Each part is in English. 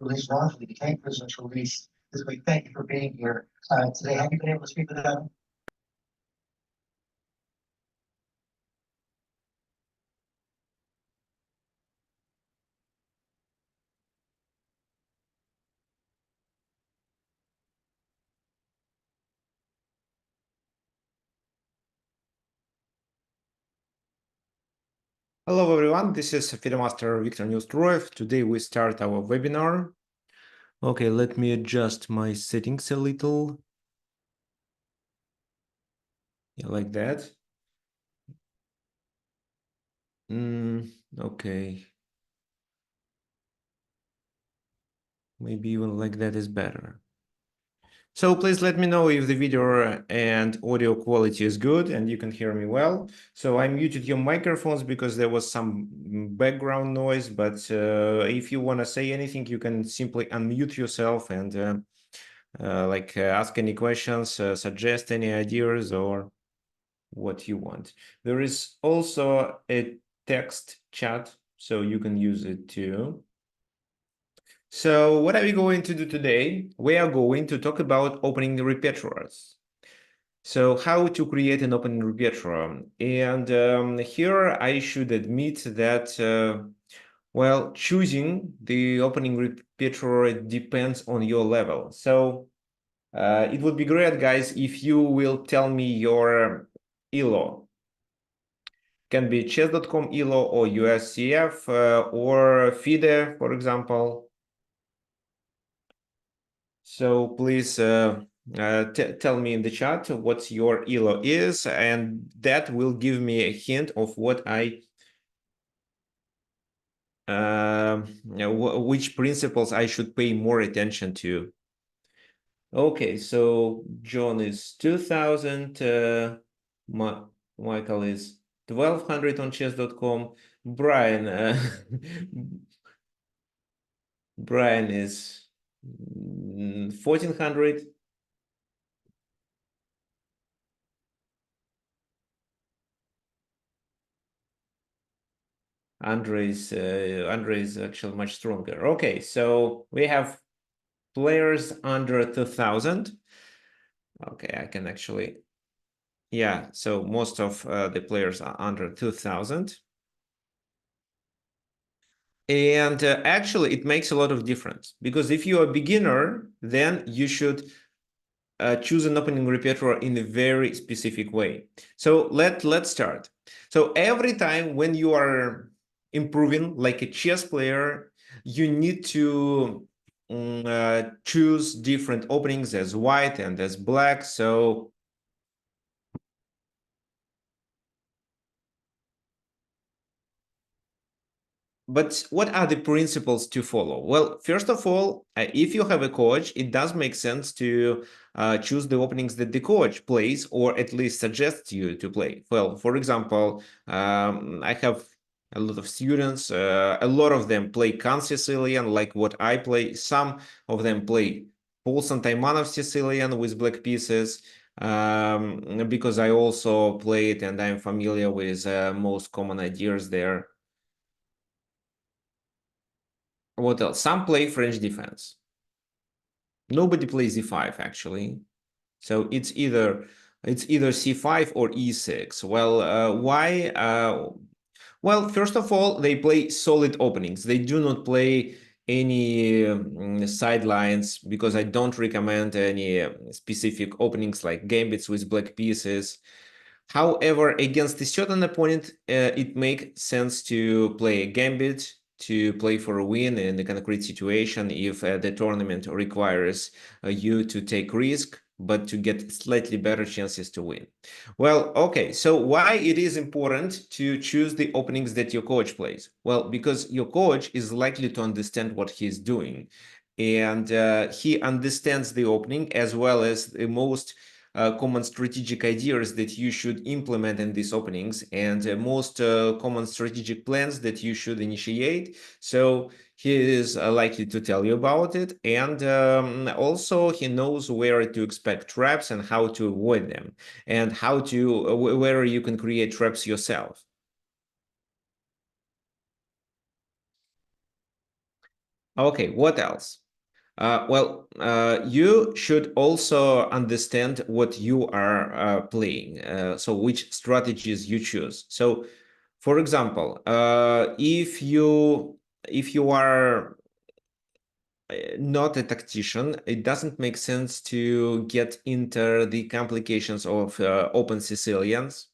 released wrongfully detained prisoners released this week. Thank you for being here today. Have you been able to speak with them? Hello everyone, this is FideMaster Viktor Neustroyev. Today we start our webinar. Okay, let me adjust my settings a little. Yeah, like that. Okay. Maybe even like that is better. So please let me know if the video and audio quality is good and you can hear me well. So I muted your microphones because there was some background noise, but if you want to say anything, you can simply unmute yourself and ask any questions, suggest any ideas or what you want. There is also a text chat, so you can use it too. So what are we going to do today? We are going to talk about opening the repertoires. So how to create an opening repertoire. And here I should admit that, well, choosing the opening repertoire depends on your level. So it would be great, guys, if you will tell me your ELO. Can be chess.com ELO or USCF or FIDE, for example. So please tell me in the chat what your ELO is, and that will give me a hint of what which principles I should pay more attention to. Okay, so John is 2000, Michael is 1200 on chess.com. Brian, Brian is 1400. Andre is actually much stronger. Okay, so we have players under 2000. Okay, I can actually, yeah, so most of the players are under 2000. And actually, it makes a lot of difference because if you're a beginner, then you should choose an opening repertoire in a very specific way. So let's start. So every time when you are improving like a chess player, you need to choose different openings as white and as black. So but what are the principles to follow? Well, first of all, if you have a coach, it does make sense to choose the openings that the coach plays or at least suggests you to play. Well, for example, I have a lot of students, a lot of them play Khan Sicilian, like what I play. Some of them play Paulson Taimanov Sicilian with black pieces. Because I also play it and I'm familiar with most common ideas there. What else? Some play French defense. Nobody plays e5 actually. So it's either c5 or e6. Well, why? Well, first of all, they play solid openings. They do not play any sidelines because I don't recommend any specific openings like gambits with black pieces. However, against a certain opponent, it makes sense to play a gambit, to play for a win in a concrete situation if the tournament requires you to take risk, but to get slightly better chances to win. Well, okay, so why it is important to choose the openings that your coach plays? Well, because your coach is likely to understand what he's doing, and he understands the opening as well as the most common strategic ideas that you should implement in these openings and most common strategic plans that you should initiate. So he is likely to tell you about it, and also he knows where to expect traps and how to avoid them, and how to where you can create traps yourself. Okay, what else? You should also understand what you are playing, so which strategies you choose. So, for example, if you are not a tactician, it doesn't make sense to get into the complications of open Sicilians.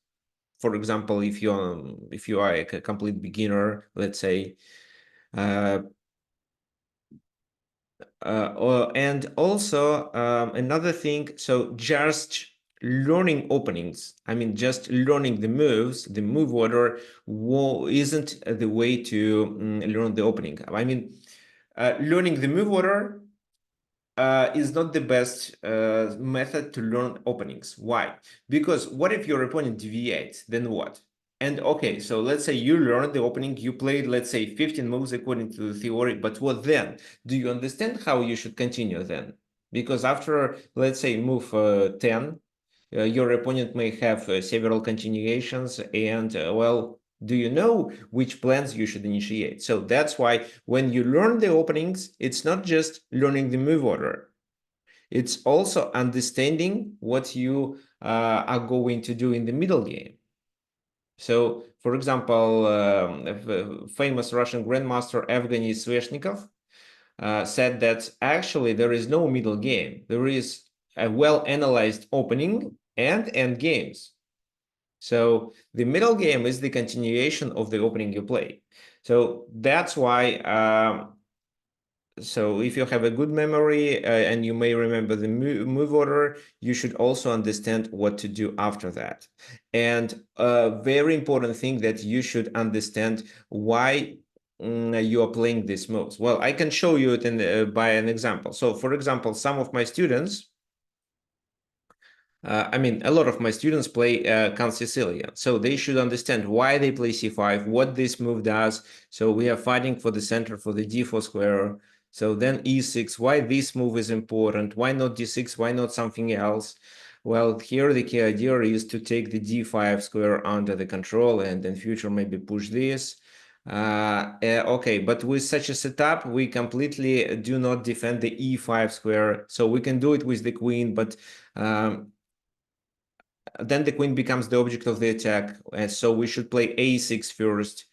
For example, if you are a complete beginner, let's say, uh, and also another thing, so just learning openings, I mean, just learning the moves, the move order isn't the way to learn the opening. I mean, learning the move order is not the best method to learn openings. Why? Because what if your opponent deviates? Then what? And okay, so let's say you learned the opening, you played, let's say, 15 moves according to the theory, but what then? Do you understand how you should continue then? Because after, let's say, move 10, your opponent may have several continuations, and well, do you know which plans you should initiate? So that's why when you learn the openings, it's not just learning the move order. It's also understanding what you are going to do in the middle game. So, for example, famous Russian grandmaster Evgeny Sveshnikov said that actually there is no middle game. There is a well-analyzed opening and end games. So the middle game is the continuation of the opening you play. So that's why so if you have a good memory and you may remember the move order, you should also understand what to do after that. And a very important thing that you should understand why you are playing these moves. Well, I can show you it by an example. So for example, some of my students, I mean, a lot of my students play Count Sicilian, so they should understand why they play c5, what this move does. So we are fighting for the center for the d4 square. So then e6, why this move is important, why not d6, why not something else? Well, here the key idea is to take the d5 square under the control and in future maybe push this. Okay, but with such a setup, we completely do not defend the e5 square. So we can do it with the queen, but then the queen becomes the object of the attack, and so we should play a6 first,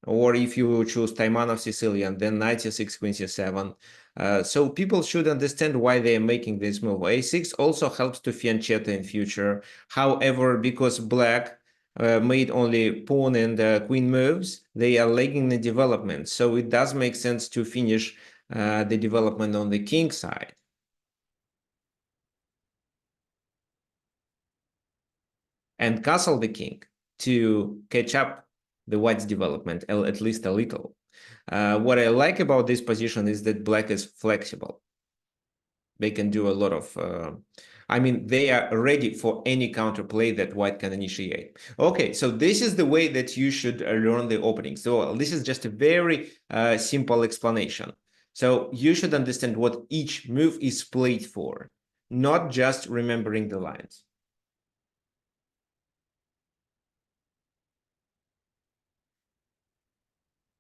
or if you choose Taimanov Sicilian, then knight e6, queen c7. So people should understand why they are making this move. a6 also helps to fianchetto in future. However, because black made only pawn and queen moves, they are lagging the development. So it does make sense to finish the development on the king side. And castle the king to catch up the white's development, at least a little. What I like about this position is that black is flexible. They can do a lot of, I mean, they are ready for any counterplay that white can initiate. Okay, so this is the way that you should learn the opening. So this is just a very simple explanation. So you should understand what each move is played for, not just remembering the lines.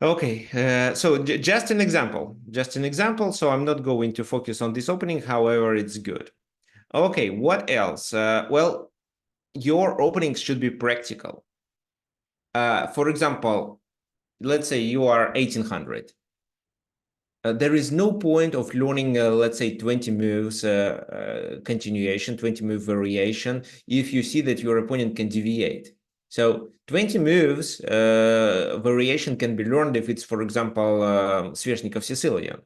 Okay, so just an example. So I'm not going to focus on this opening, however, it's good. Okay, what else? Well, your openings should be practical. For example, let's say you are 1800. There is no point of learning, let's say, 20 moves continuation, 20 move variation, if you see that your opponent can deviate. So 20 moves variation can be learned if it's, for example, Sveshnikov Sicilian,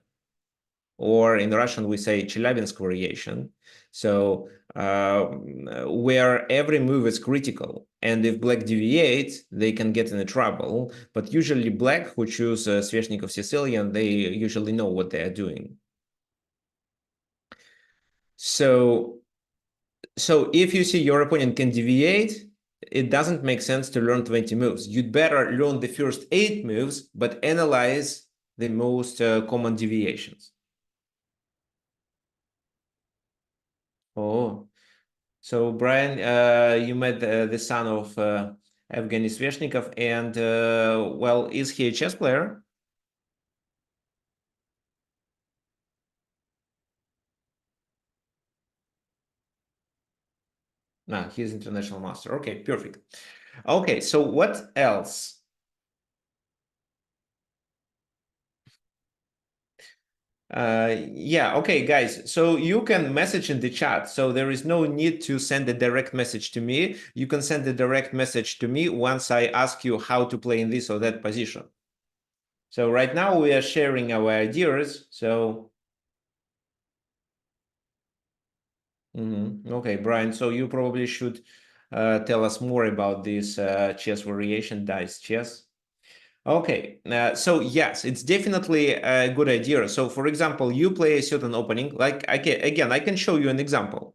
or in Russian we say Chelyabinsk variation. So where every move is critical, and if black deviates, they can get into trouble. But usually black who choose Sveshnikov Sicilian, they usually know what they are doing. So if you see your opponent can deviate, it doesn't make sense to learn 20 moves. You'd better learn the first 8 moves, but analyze the most common deviations. Oh, so Brian, you met the son of Evgeny Sveshnikov, and well, is he a chess player? No, he's international master. Okay, perfect. Okay, so what else? Yeah, okay, guys. So you can message in the chat. So there is no need to send a direct message to me. You can send a direct message to me once I ask you how to play in this or that position. So right now we are sharing our ideas. So, okay, Brian. So you probably should tell us more about this chess variation, dice chess. Okay, so yes, it's definitely a good idea. So for example, you play a certain opening, like again, I can show you an example.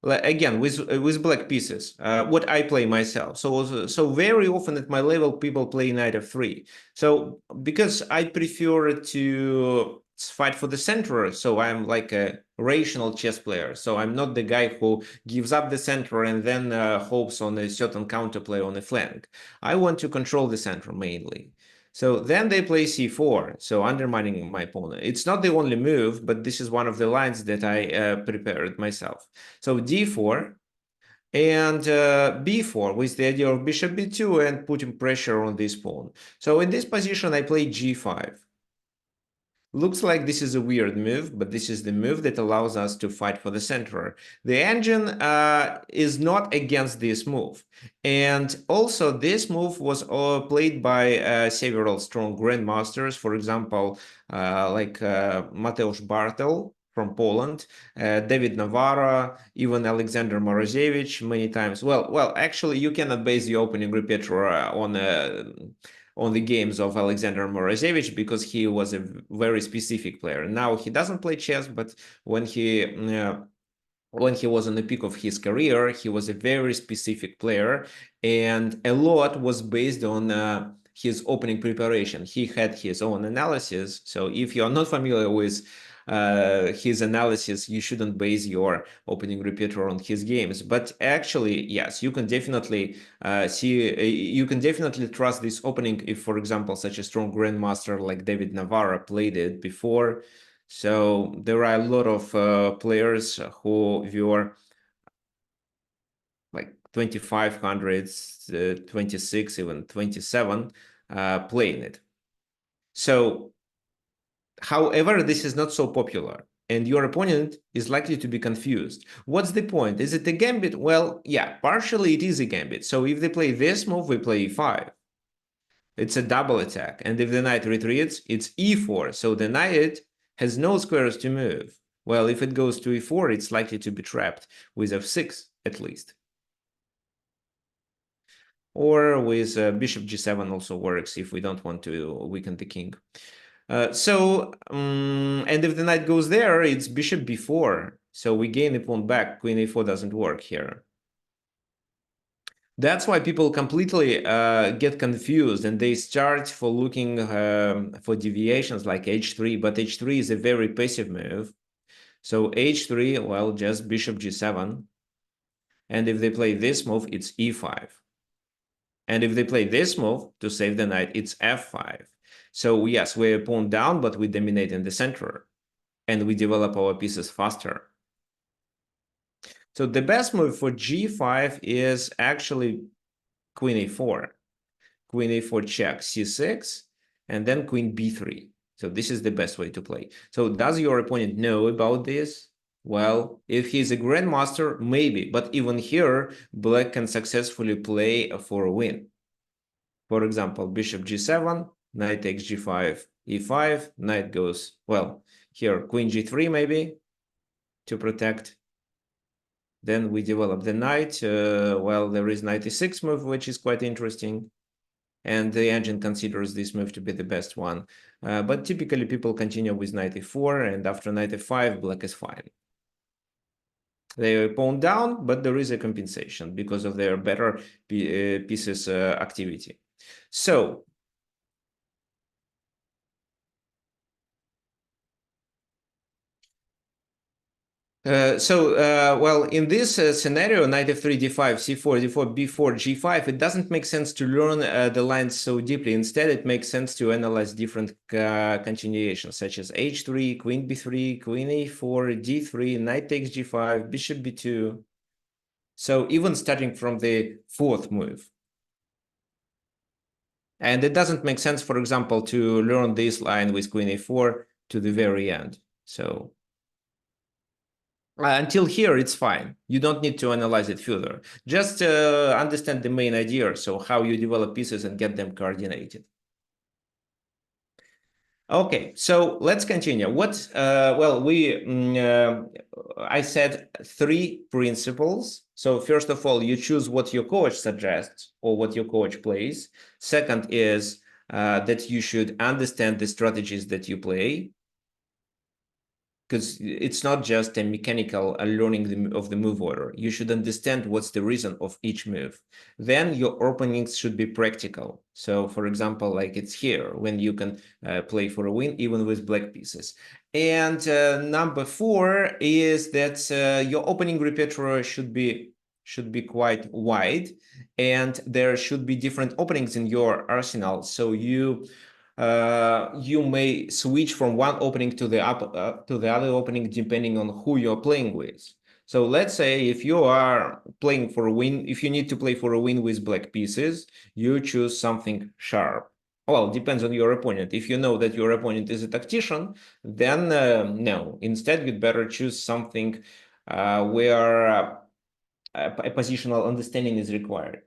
Like, again, with black pieces, what I play myself. So very often at my level, people play knight f3. So because I prefer to fight for the center, so I'm like a rational chess player. So I'm not the guy who gives up the center and then hopes on a certain counterplay on the flank. I want to control the center mainly. So then they play c4, so undermining my opponent. It's not the only move, but this is one of the lines that I prepared myself. So d4 and b4 with the idea of bishop b2 and putting pressure on this pawn. So in this position, I play g5. Looks like this is a weird move, but this is the move that allows us to fight for the center. The engine is not against this move. And also, this move was played by several strong grandmasters, for example, like Mateusz Bartel from Poland, David Navarro, even Alexander Morozevich many times. Well, actually, you cannot base the opening repertoire on the games of Alexander Morozevich because he was a very specific player. Now he doesn't play chess, but when he was on the peak of his career, he was a very specific player, and a lot was based on his opening preparation. He had his own analysis. So if you're not familiar with his analysis, you shouldn't base your opening repertoire on his games. But actually, yes, you can definitely you can definitely trust this opening if, for example, such a strong grandmaster like David Navarro played it before. So there are a lot of players who were like 2500s, 26, even 27 playing it. So, however, this is not so popular. And your opponent is likely to be confused. What's the point? Is it a gambit? Well, yeah, partially it is a gambit. So if they play this move, we play e5. It's a double attack. And if the knight retreats, it's e4. So the knight has no squares to move. Well, if it goes to e4, it's likely to be trapped with f6 at least. Or with bishop g7 also works if we don't want to weaken the king. And if the knight goes there, it's bishop b4. So we gain the pawn back. Queen a4 doesn't work here. That's why people completely get confused and they start for looking for deviations like h3, but h3 is a very passive move. So h3, well, just bishop g7. And if they play this move, it's e5. And if they play this move to save the knight, it's f5. So yes, we're pawn down, but we dominate in the center. And we develop our pieces faster. So the best move for g5 is actually queen a4. Queen a4 check, c6, and then queen b3. So this is the best way to play. So does your opponent know about this? Well, if he's a grandmaster, maybe. But even here, black can successfully play for a win. For example, bishop g7, knight takes g5, e5, knight goes, well, here, queen g3 maybe, to protect. Then we develop the knight. Well, there is knight e6 move, which is quite interesting. And the engine considers this move to be the best one. But typically people continue with knight e4, and after knight e5, black is fine. They pawn down, but there is a compensation because of their better pieces activity. So, Well, in this scenario, knight f3, d5, c4, d4, b4, g5, it doesn't make sense to learn the lines so deeply. Instead, it makes sense to analyze different continuations, such as h3, queen b3, queen a4, d3, knight takes g5, bishop b2. So even starting from the fourth move. And it doesn't make sense, for example, to learn this line with queen a4 to the very end. So until here, it's fine. You don't need to analyze it further. Just understand the main idea, so how you develop pieces and get them coordinated. Okay, so let's continue. I said 3 principles. So first of all, you choose what your coach suggests or what your coach plays. Second is that you should understand the strategies that you play, because it's not just a mechanical learning of the move order. You should understand what's the reason of each move. Then your openings should be practical. So for example, like it's here, when you can play for a win, even with black pieces. And number 4 is that your opening repertoire should be quite wide, and there should be different openings in your arsenal. So you may switch from one opening to the other opening depending on who you're playing with. So let's say if you are playing for a win, if you need to play for a win with black pieces, you choose something sharp. Well, depends on your opponent. If you know that your opponent is a tactician, then no. Instead, you'd better choose something where a positional understanding is required.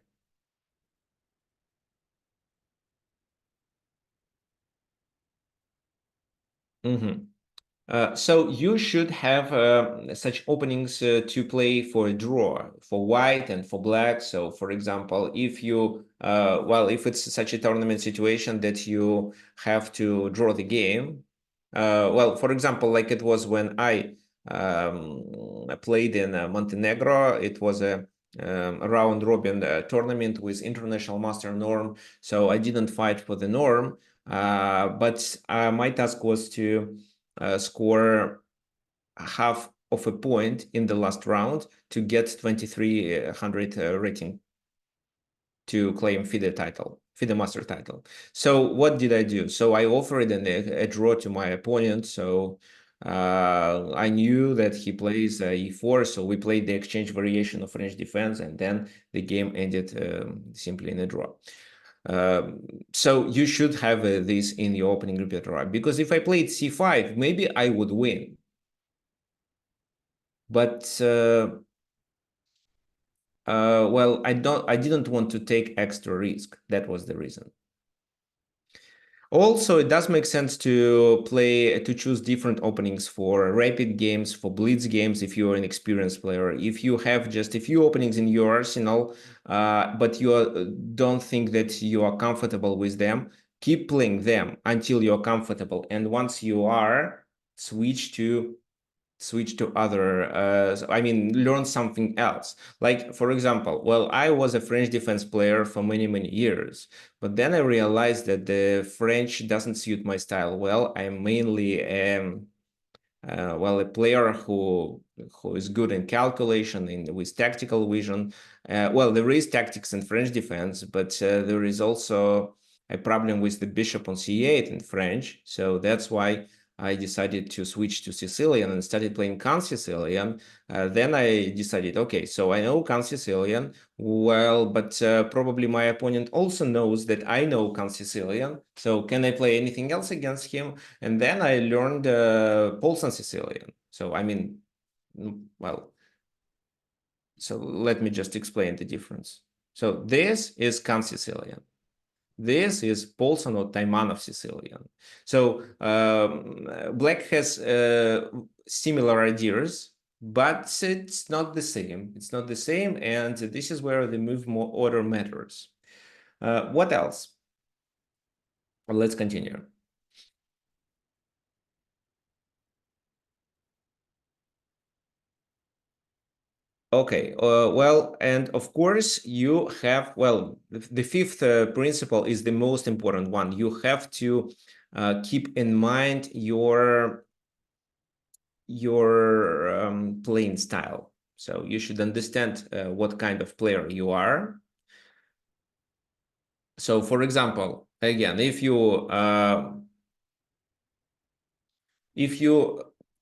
So you should have such openings to play for a draw for white and for black. So for example, if you, if it's such a tournament situation that you have to draw the game, for example, like it was when I played in Montenegro, it was a round robin tournament with international master norm. So I didn't fight for the norm, but my task was to score half of a point in the last round to get 2300 rating to claim FIDE master title. So what did I do? So I offered a draw to my opponent. So I knew that he plays e4, so we played the exchange variation of French defense, and then the game ended simply in a draw. So you should have this in your opening repertoire, because if I played c5, maybe I would win. But I didn't want to take extra risk. That was the reason. Also, it does make sense to choose different openings for rapid games, for blitz games, if you're an experienced player. If you have just a few openings in your arsenal, but you don't think that you are comfortable with them, keep playing them until you're comfortable. And once you are, switch to other, learn something else. Like, for example, I was a French defense player for many, many years, but then I realized that the French doesn't suit my style well. I'm mainly a player who is good in calculation with tactical vision. There is tactics in French defense, but there is also a problem with the bishop on c8 in French. So that's why I decided to switch to Sicilian and started playing Can Sicilian. Then I decided, okay, so I know Can Sicilian well, but probably my opponent also knows that I know Can Sicilian. So can I play anything else against him? And then I learned Polson Sicilian. So so let me just explain the difference. So this is Can Sicilian. This is Polson or Taimanov Sicilian. So black has similar ideas, but it's not the same. It's not the same, and this is where the move order matters. What else? Well, let's continue. Okay, and of course you have, the fifth principle is the most important one. You have to keep in mind your your playing style. So you should understand what kind of player you are. So, for example, again, if you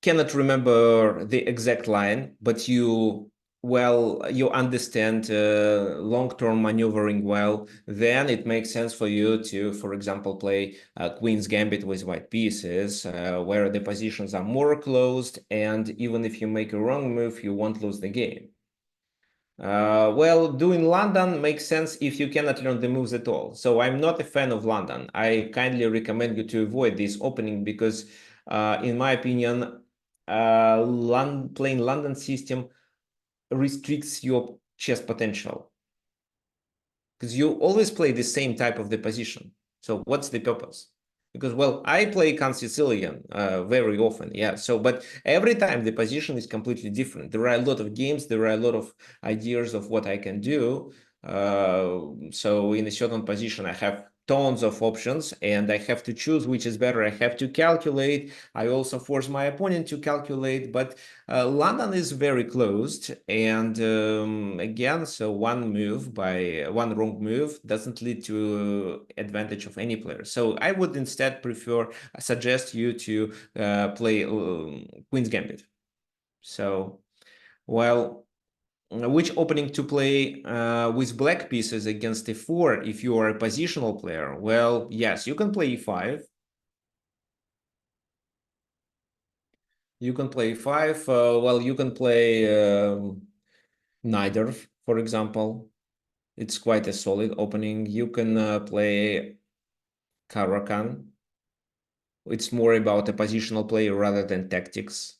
cannot remember the exact line, but you understand long-term maneuvering well, then it makes sense for you to, for example, play Queen's Gambit with white pieces, where the positions are more closed, and even if you make a wrong move, you won't lose the game. Well, doing London makes sense if you cannot learn the moves at all. So I'm not a fan of London. I kindly recommend you to avoid this opening because, in my opinion, playing London system restricts your chess potential because you always play the same type of the position. So what's the purpose? Because, well, I play Sicilian very often, yeah. So, but every time the position is completely different. There are a lot of games, there are a lot of ideas of what I can do. So in a certain position, I have tons of options and I have to choose which is better. I have to calculate. I also force my opponent to calculate, but London is very closed. And again, so one wrong move doesn't lead to advantage of any player. So I would instead suggest you to play Queen's Gambit. So, well, which opening to play with black pieces against e4 if you are a positional player? Well, yes, you can play e5. You can play e5. Well, you can play neither, for example. It's quite a solid opening. You can play Caro-Kann. It's more about a positional play rather than tactics.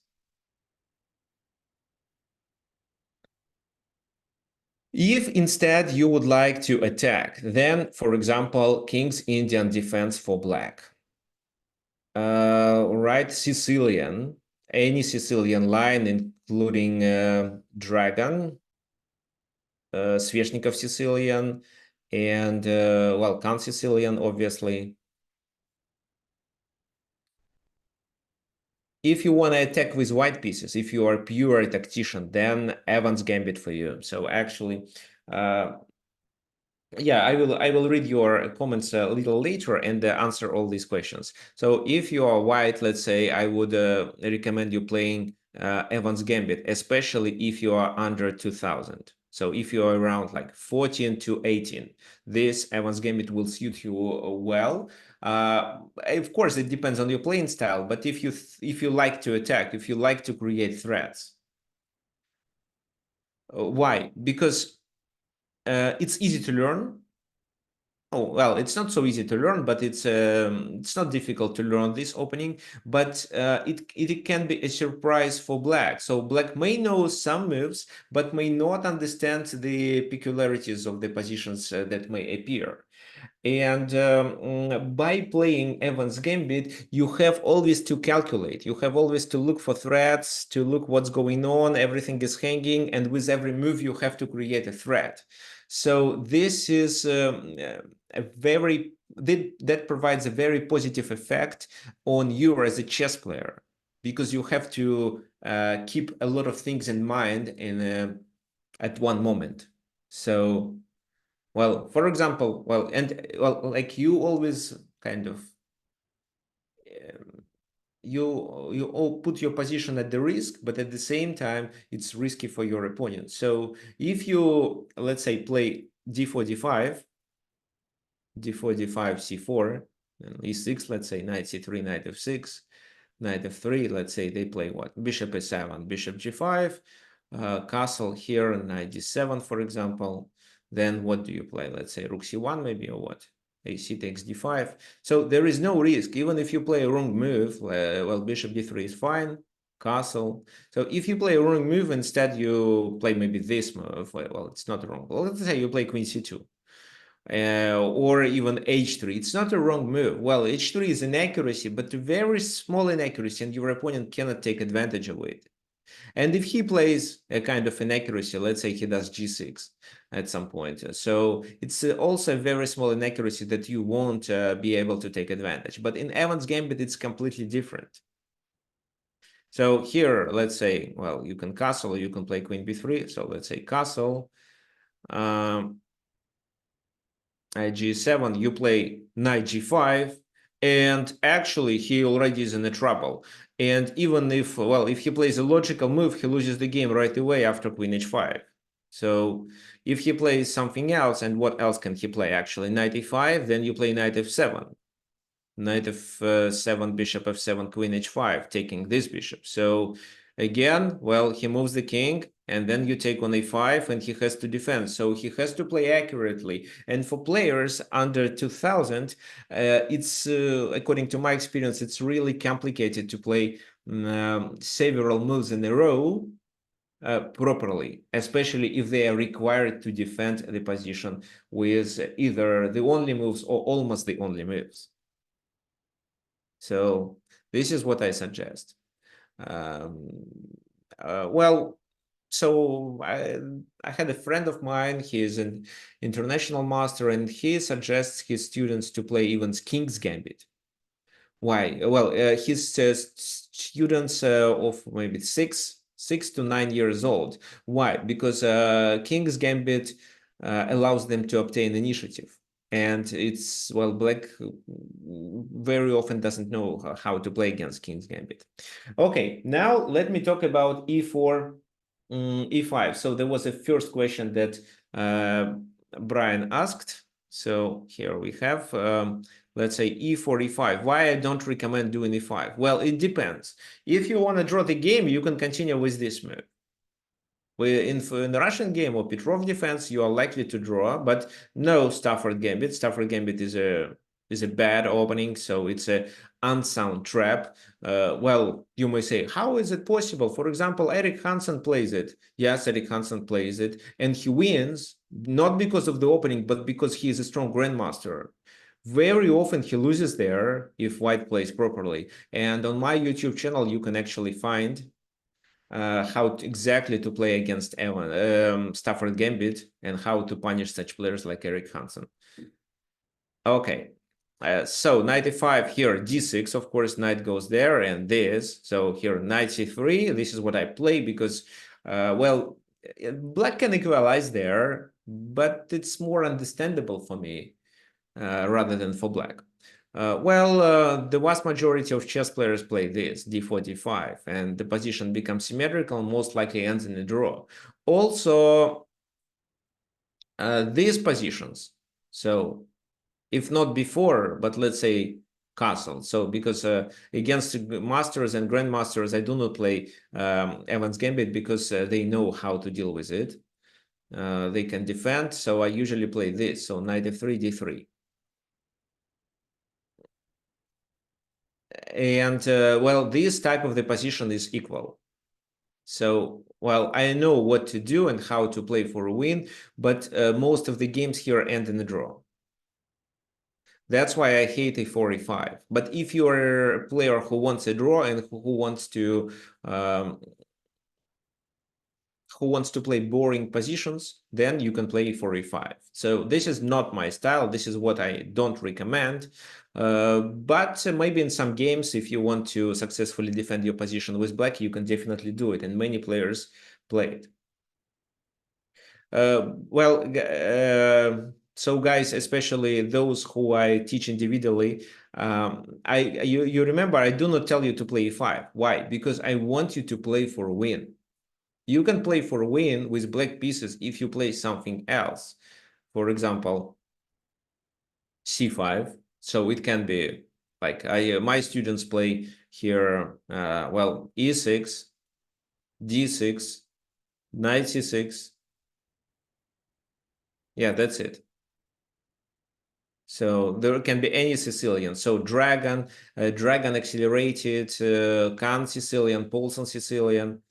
If instead you would like to attack, then, for example, King's Indian defense for black. Right, Sicilian, any Sicilian line, including Dragon, Sveshnikov Sicilian, and, well, Count Sicilian, obviously. If you want to attack with white pieces, if you are a pure tactician, then Evans Gambit for you. So actually, yeah, I will read your comments a little later and answer all these questions. So if you are white, let's say, I would recommend you playing Evans Gambit, especially if you are under 2000. So if you are around like 14 to 18, this Evans Gambit will suit you well. Of course, it depends on your playing style, but if you like to attack, if you like to create threats, why? Because it's easy to learn. Oh, well, it's not so easy to learn, but it's not difficult to learn this opening, but it can be a surprise for black. So black may know some moves, but may not understand the peculiarities of the positions that may appear. And by playing Evans Gambit, you have always to calculate. You have always to look for threats, to look what's going on. Everything is hanging, and with every move, you have to create a threat. So this is that provides a very positive effect on you as a chess player, because you have to keep a lot of things in mind at one moment. So, well, for example, like you always kind of you all put your position at the risk, but at the same time, it's risky for your opponent. So if you, let's say, play d4, d5, d4, d5, c4, and e6, let's say knight c3, knight f6, knight f3, let's say they play what? Bishop e7, bishop g5, castle here, knight d7, for example. Then what do you play? Let's say rook c1 maybe, or what? AC takes d5. So there is no risk. Even if you play a wrong move, well, bishop d3 is fine, castle. So if you play a wrong move, instead you play maybe this move, well, it's not wrong. Well, let's say you play queen c2. Or even h3. It's not a wrong move. Well, h3 is inaccuracy, but a very small inaccuracy, and your opponent cannot take advantage of it. And if he plays a kind of inaccuracy, let's say he does g6 at some point, so it's also a very small inaccuracy that you won't be able to take advantage. But in Evans Gambit, it's completely different. So here, let's say, well, you can castle, or you can play queen b3. So let's say castle, g7, you play knight g5, and actually he already is in a trouble. And even if, well, if he plays a logical move, he loses the game right away after queen h5. So if he plays something else, and what else can he play actually? Knight e5, then you play knight f7. Knight f7, bishop f7, queen h5, taking this bishop. So again, well, he moves the king, and then you take on a5, and he has to defend. So he has to play accurately. And for players under 2000, it's, according to my experience, it's really complicated to play several moves in a row properly, especially if they are required to defend the position with either the only moves or almost the only moves. So this is what I suggest. Well, so I had a friend of mine, he is an international master, and he suggests his students to play even King's Gambit. Why? Well, his students of maybe 6 to 9 years old. Why? Because King's Gambit allows them to obtain initiative. And it's, well, black very often doesn't know how to play against King's Gambit. Okay, now let me talk about e4, e5. So there was a first question that Brian asked. So here we have, let's say e4, e5. Why I don't recommend doing e5? Well, it depends. If you want to draw the game, you can continue with this move. In the Russian game or Petrov defense, you are likely to draw, but no Stafford Gambit. Stafford Gambit is a bad opening, so it's a unsound trap. Well, you may say, how is it possible? For example, Eric Hansen plays it. Yes, Eric Hansen plays it, and he wins, not because of the opening, but because he is a strong grandmaster. Very often he loses there if white plays properly. And on my YouTube channel, you can actually find how exactly to play against Stafford Gambit and how to punish such players like Eric Hansen. Okay, so knight e5 here, d6, of course, knight goes there, and this. So here, knight c3, this is what I play because, well, black can equalize there, but it's more understandable for me rather than for black. The vast majority of chess players play this, d4, d5, and the position becomes symmetrical, most likely ends in a draw. Also, these positions, so if not before, but let's say castle. So because against masters and grandmasters, I do not play Evans Gambit because they know how to deal with it. They can defend, so I usually play this, so knight f3, d3. And well, this type of the position is equal. So, well, I know what to do and how to play for a win, but most of the games here end in a draw. That's why I hate a4, e5. But if you're a player who wants a draw and who wants to play boring positions, then you can play for e5. So this is not my style. This is what I don't recommend. But maybe in some games, if you want to successfully defend your position with black, you can definitely do it. And many players play it. So guys, especially those who I teach individually, you remember, I do not tell you to play e5. Why? Because I want you to play for a win. You can play for a win with black pieces if you play something else. For example, c5. So it can be like my students play here, well, e6, d6, knight c6. Yeah, that's it. So there can be any Sicilian. So dragon, dragon accelerated, Khan Sicilian, Paulson Sicilian.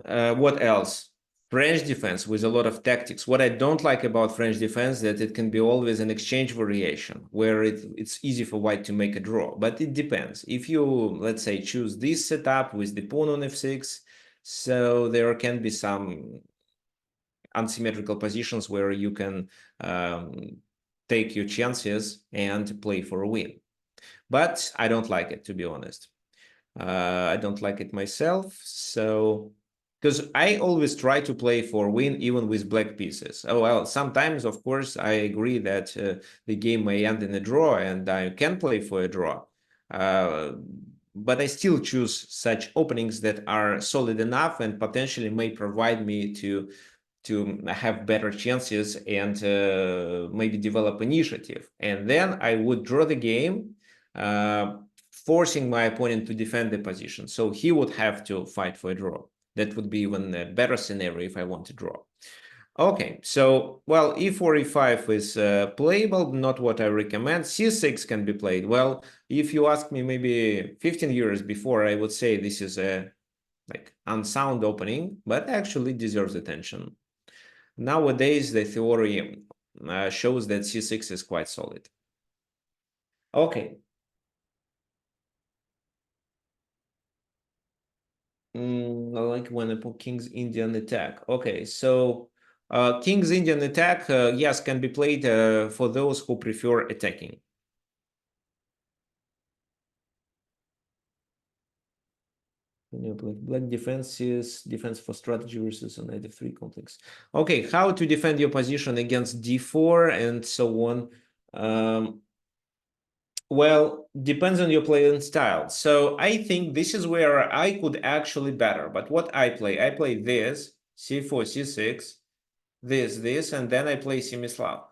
What else? French defense with a lot of tactics. What I don't like about French defense that it can be always an exchange variation where it's easy for white to make a draw, but it depends. If you, let's say, choose this setup with the pawn on f6, so there can be some unsymmetrical positions where you can take your chances and play for a win. But I don't like it, to be honest. I don't like it myself. So, because I always try to play for win even with black pieces. Oh, well, sometimes, of course, I agree that the game may end in a draw and I can play for a draw. But I still choose such openings that are solid enough and potentially may provide me to have better chances and maybe develop initiative. And then I would draw the game, forcing my opponent to defend the position. So he would have to fight for a draw. That would be even a better scenario if I want to draw. Okay, so, well, e4, e5 is playable, not what I recommend. c6 can be played. Well, if you ask me maybe 15 years before, I would say this is a like unsound opening, but actually deserves attention. Nowadays, the theory shows that c6 is quite solid. Okay. I like when I put King's Indian attack. Okay, so King's Indian attack, yes, can be played for those who prefer attacking. Black defenses, defense for strategy versus a knight f3 complex. Okay, how to defend your position against d4 and so on. Well, depends on your playing style. So I think this is where I could actually better. But what I play this, c4, c6, this, and then I play Semislav.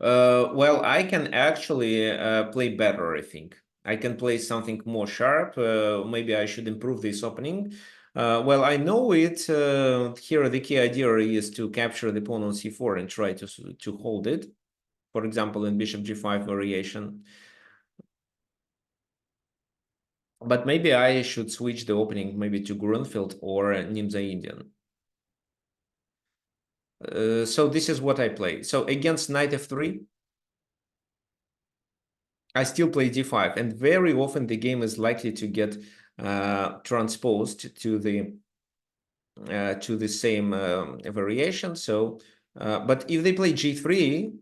Well, I can actually play better, I think. I can play something more sharp. Maybe I should improve this opening. Well, I know it. Here, the key idea is to capture the pawn on c4 and try to hold it. For example, in bishop g5 variation. But maybe I should switch the opening maybe to Grunfeld or Nimza Indian. So this is what I play. So against knight f3, I still play d5, and very often the game is likely to get transposed to the same variation. So, but if they play g3,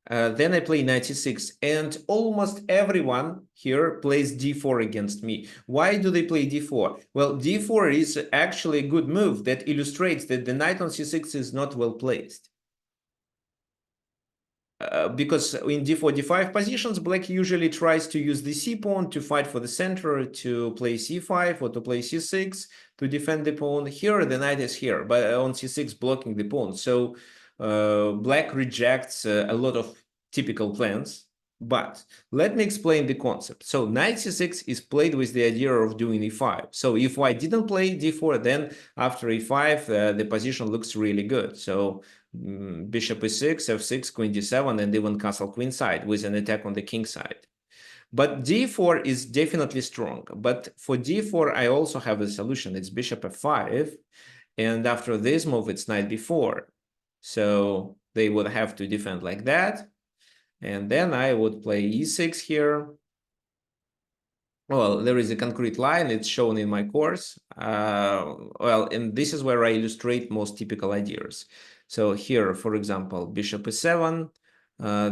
then I play knight e6, and almost everyone here plays d4 against me. Why do they play d4? Well, d4 is actually a good move that illustrates that the knight on c6 is not well placed. Because in d4, d5 positions, black usually tries to use the c pawn to fight for the center, to play c5 or to play c6 to defend the pawn. Here, the knight is here, but on c6 blocking the pawn. So black rejects a lot of typical plans. But let me explain the concept. So knight c6 is played with the idea of doing e5. So if I didn't play d4, then after e5, the position looks really good. So bishop e6, f6, queen d7, and even castle queen side with an attack on the king side. But d4 is definitely strong. But for d4, I also have a solution. It's bishop f5. And after this move, it's knight b4. So they would have to defend like that. And then I would play e6 here. Well, there is a concrete line. It's shown in my course. Well, and this is where I illustrate most typical ideas. So here, for example, bishop e7,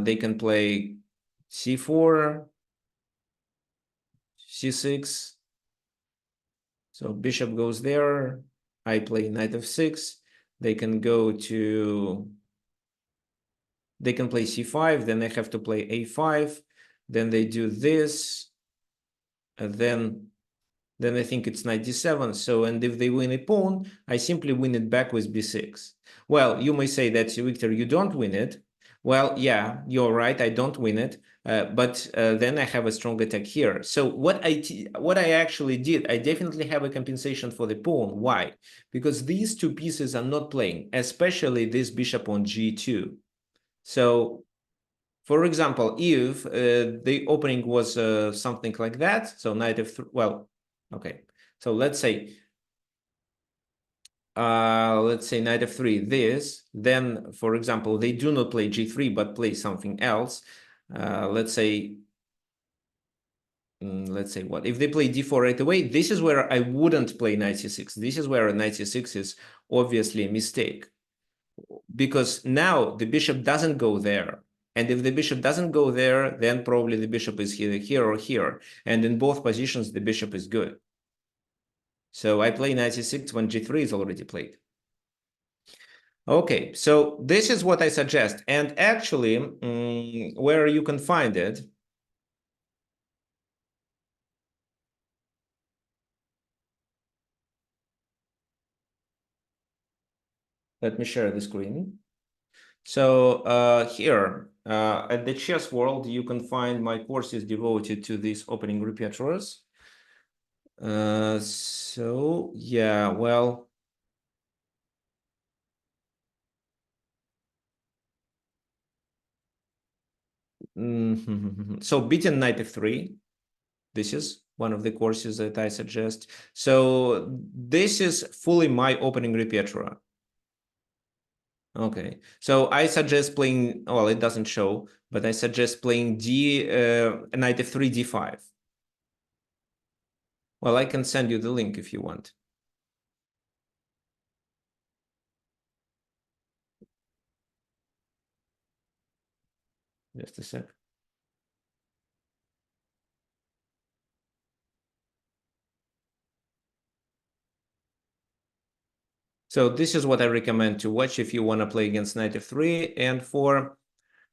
they can play c4, c6. So bishop goes there. I play knight f6. They can play c5. Then I have to play a5. Then they do this. And then I think it's knight d7. So, and if they win a pawn, I simply win it back with b6. Well, you may say that, Victor, you don't win it. Well, yeah, you're right, I don't win it. But then I have a strong attack here. So what I actually did, I definitely have a compensation for the pawn. Why? Because these two pieces are not playing, especially this bishop on g2. So for example, if the opening was something like that, so knight f3, well, okay. So let's say knight f3 this, then for example, they do not play g3 but play something else. Let's say what? If they play d4 right away, this is where I wouldn't play knight c6. This is where knight c6 is obviously a mistake. Because now the bishop doesn't go there. And if the bishop doesn't go there, then probably the bishop is either here or here. And in both positions, the bishop is good. So I play knight e6 when g3 is already played. Okay, so this is what I suggest. And actually, where you can find it, let me share the screen. So here at the Chess World, you can find my courses devoted to these opening repertoires. So yeah, well, so beaten knight f3. This is one of the courses that I suggest. So this is fully my opening repertoire. Okay, so I suggest playing, well, it doesn't show, but I suggest playing knight f3, d5. Well, I can send you the link if you want. Just a sec. So this is what I recommend to watch if you want to play against knight f3. And for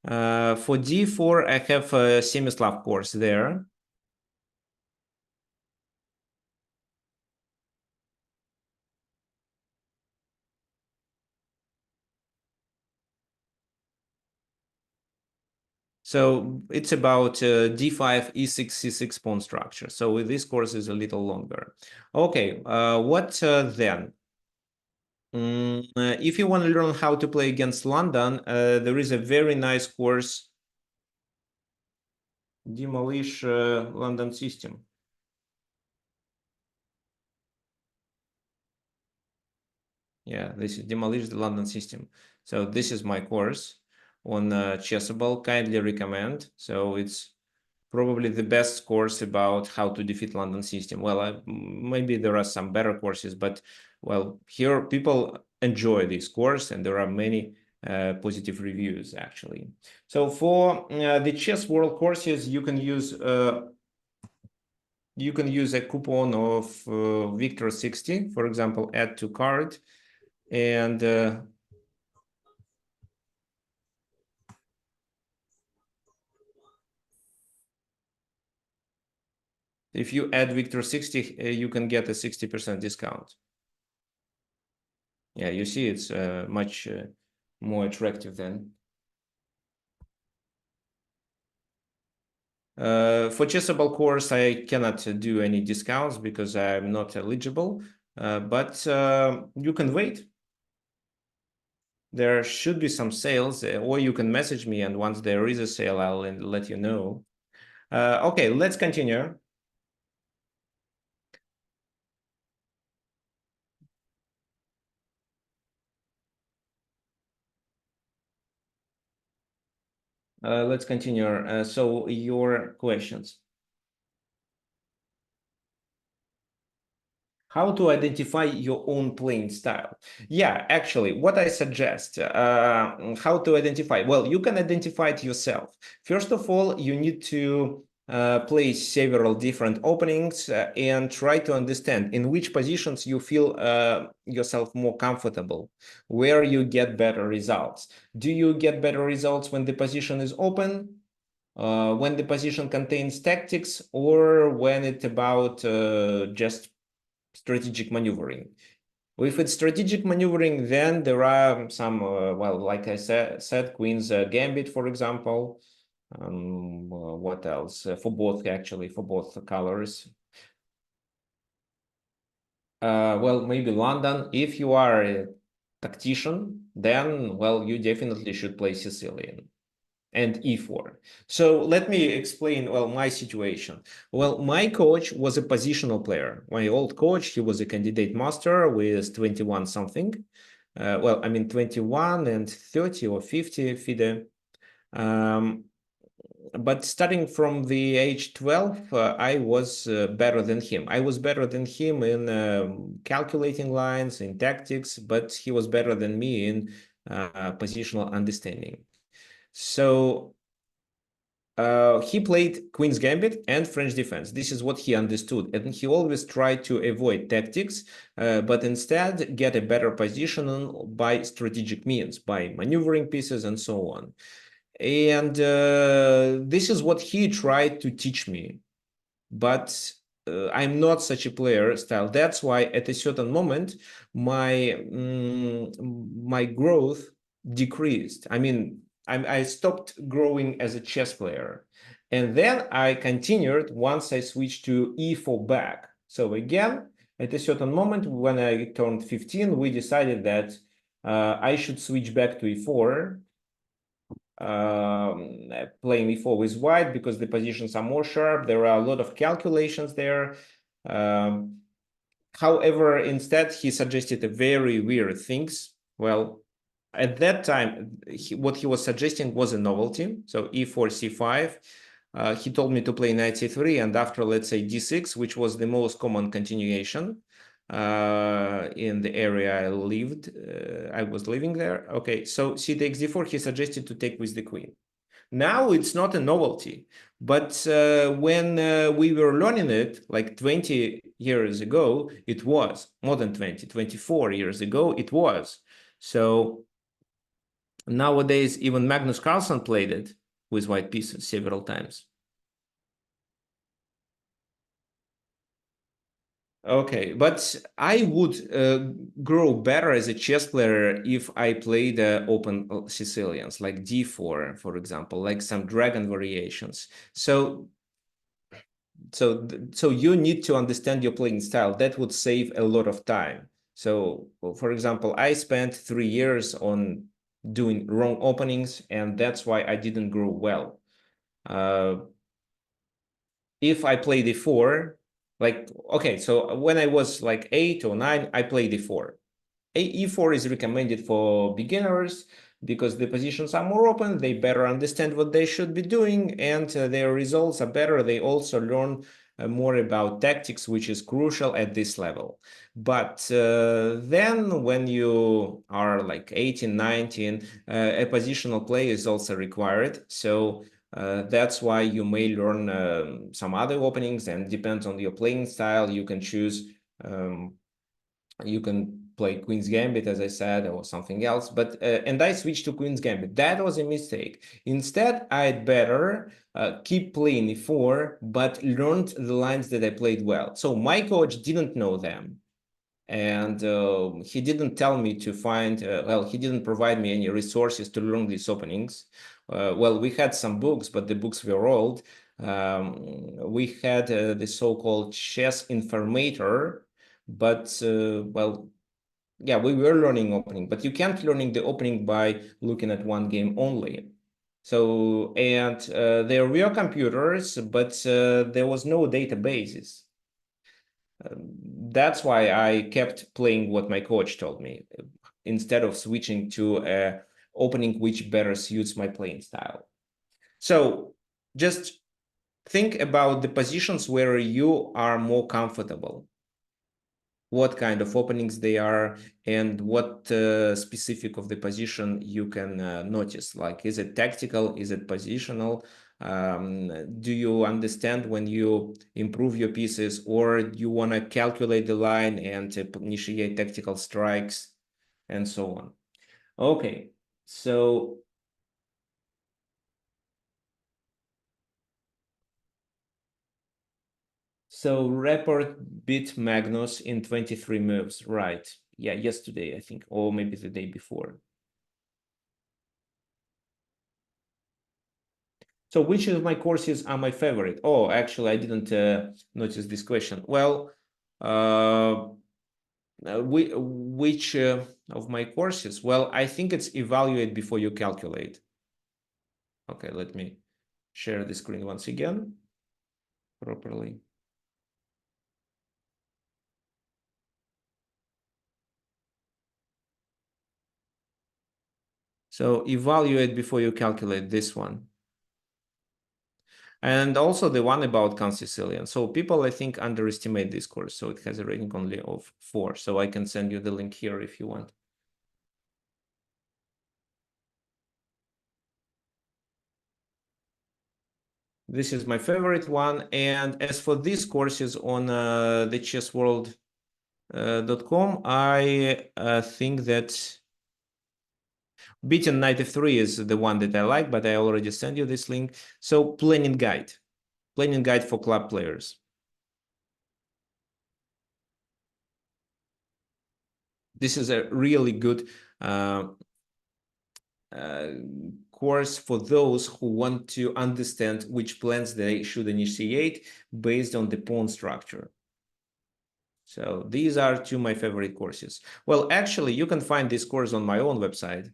d4, I have a Semislav course there. So it's about d5, e6, c6 pawn structure. So this course is a little longer. Okay, what then? If you want to learn how to play against London, there is a very nice course, Demolish London System. Yeah, this is Demolish the London System. So this is my course on Chessable. Kindly recommend. So it's probably the best course about how to defeat London System. Well, maybe there are some better courses, but well, here people enjoy this course, and there are many positive reviews actually. So for the Chess World courses, you can use a coupon of Victor 60, for example, add to cart, and if you add Victor 60, you can get a 60% discount. Yeah, you see, it's much more attractive then. For Chessable course, I cannot do any discounts because I'm not eligible, but you can wait. There should be some sales, or you can message me, and once there is a sale, I'll let you know. Okay, let's continue. Let's continue. So your questions. How to identify your own playing style? Yeah, actually, what I suggest, how to identify? Well, you can identify it yourself. First of all, you need to play several different openings and try to understand in which positions you feel yourself more comfortable, where you get better results. Do you get better results when the position is open? When the position contains tactics, or when it's about just strategic maneuvering? If it's strategic maneuvering, then there are some, well, like I said, Queen's Gambit, for example. What else? For both, actually, for both colors. Well, maybe London. If you are a tactician, then, well, you definitely should play Sicilian and e4. So let me explain, well, my situation. Well, my coach was a positional player. My old coach, he was a candidate master with 21 something. Well, I mean 21 and 30 or 50 FIDE. But starting from the age 12, I was better than him. I was better than him in calculating lines, in tactics, but he was better than me in positional understanding. So he played Queen's Gambit and French defense. This is what he understood. And he always tried to avoid tactics, but instead get a better position by strategic means, by maneuvering pieces and so on. And this is what he tried to teach me. But I'm not such a player style. That's why at a certain moment, my growth decreased. I mean, I stopped growing as a chess player. And then I continued once I switched to e4 back. So again, at a certain moment when I turned 15, we decided that I should switch back to e4, playing e4 with white because the positions are more sharp. There are a lot of calculations there. However, instead, he suggested a very weird things. Well, at that time, what he was suggesting was a novelty. So e4, c5. He told me to play knight c3, and after, let's say, d6, which was the most common continuation in the area I was living there. Okay, so c takes d4, he suggested to take with the queen. Now it's not a novelty, but when we were learning it like 20 years ago, it was more than 20, 24 years ago, it was. So nowadays, even Magnus Carlsen played it with white pieces several times. Okay, but I would grow better as a chess player if I played open Sicilians, like d4, for example, like some dragon variations. So you need to understand your playing style. That would save a lot of time. So, for example, I spent 3 years on doing wrong openings, and that's why I didn't grow well. If I play d4, like, okay, so when I was like 8 or 9, I played d4. E4 is recommended for beginners because the positions are more open, they better understand what they should be doing, and their results are better. They also learn more about tactics, which is crucial at this level. But then when you are like 18, 19, a positional play is also required. So that's why you may learn some other openings, and depends on your playing style, you can choose you can play Queen's Gambit, as I said, or something else. But and I switched to Queen's Gambit. That was a mistake. Instead, I'd better keep playing e4, but learned the lines that I played well. So my coach didn't know them, and he didn't tell me to find. Well, he didn't provide me any resources to learn these openings. Well, we had some books, but the books were old. We had the so-called chess informator, but well, yeah, we were learning opening, but you can't learning the opening by looking at one game only. So, and there were computers, but there was no databases. That's why I kept playing what my coach told me instead of switching to a opening which better suits my playing style. So just think about the positions where you are more comfortable, what kind of openings they are, and what specific of the position you can notice. Like, is it tactical? Is it positional? Do you understand when you improve your pieces, or do you want to calculate the line and initiate tactical strikes and so on? Okay, so Report beat Magnus in 23 moves, right? Yeah, yesterday, I think, or maybe the day before. So which of my courses are my favorite? Oh, actually, I didn't notice this question. Well, which of my courses? Well, I think it's evaluate before you calculate. Okay, let me share the screen once again properly. So evaluate before you calculate, this one. And also the one about Sicilian. So people, I think, underestimate this course. So it has a rating only of 4. So I can send you the link here if you want. This is my favorite one. And as for these courses on the chessworld.com, I think that beating knight f3 is the one that I like, but I already sent you this link. So planning guide for club players. This is a really good course for those who want to understand which plans they should initiate based on the pawn structure. So these are two of my favorite courses. Well, actually, you can find this course on my own website.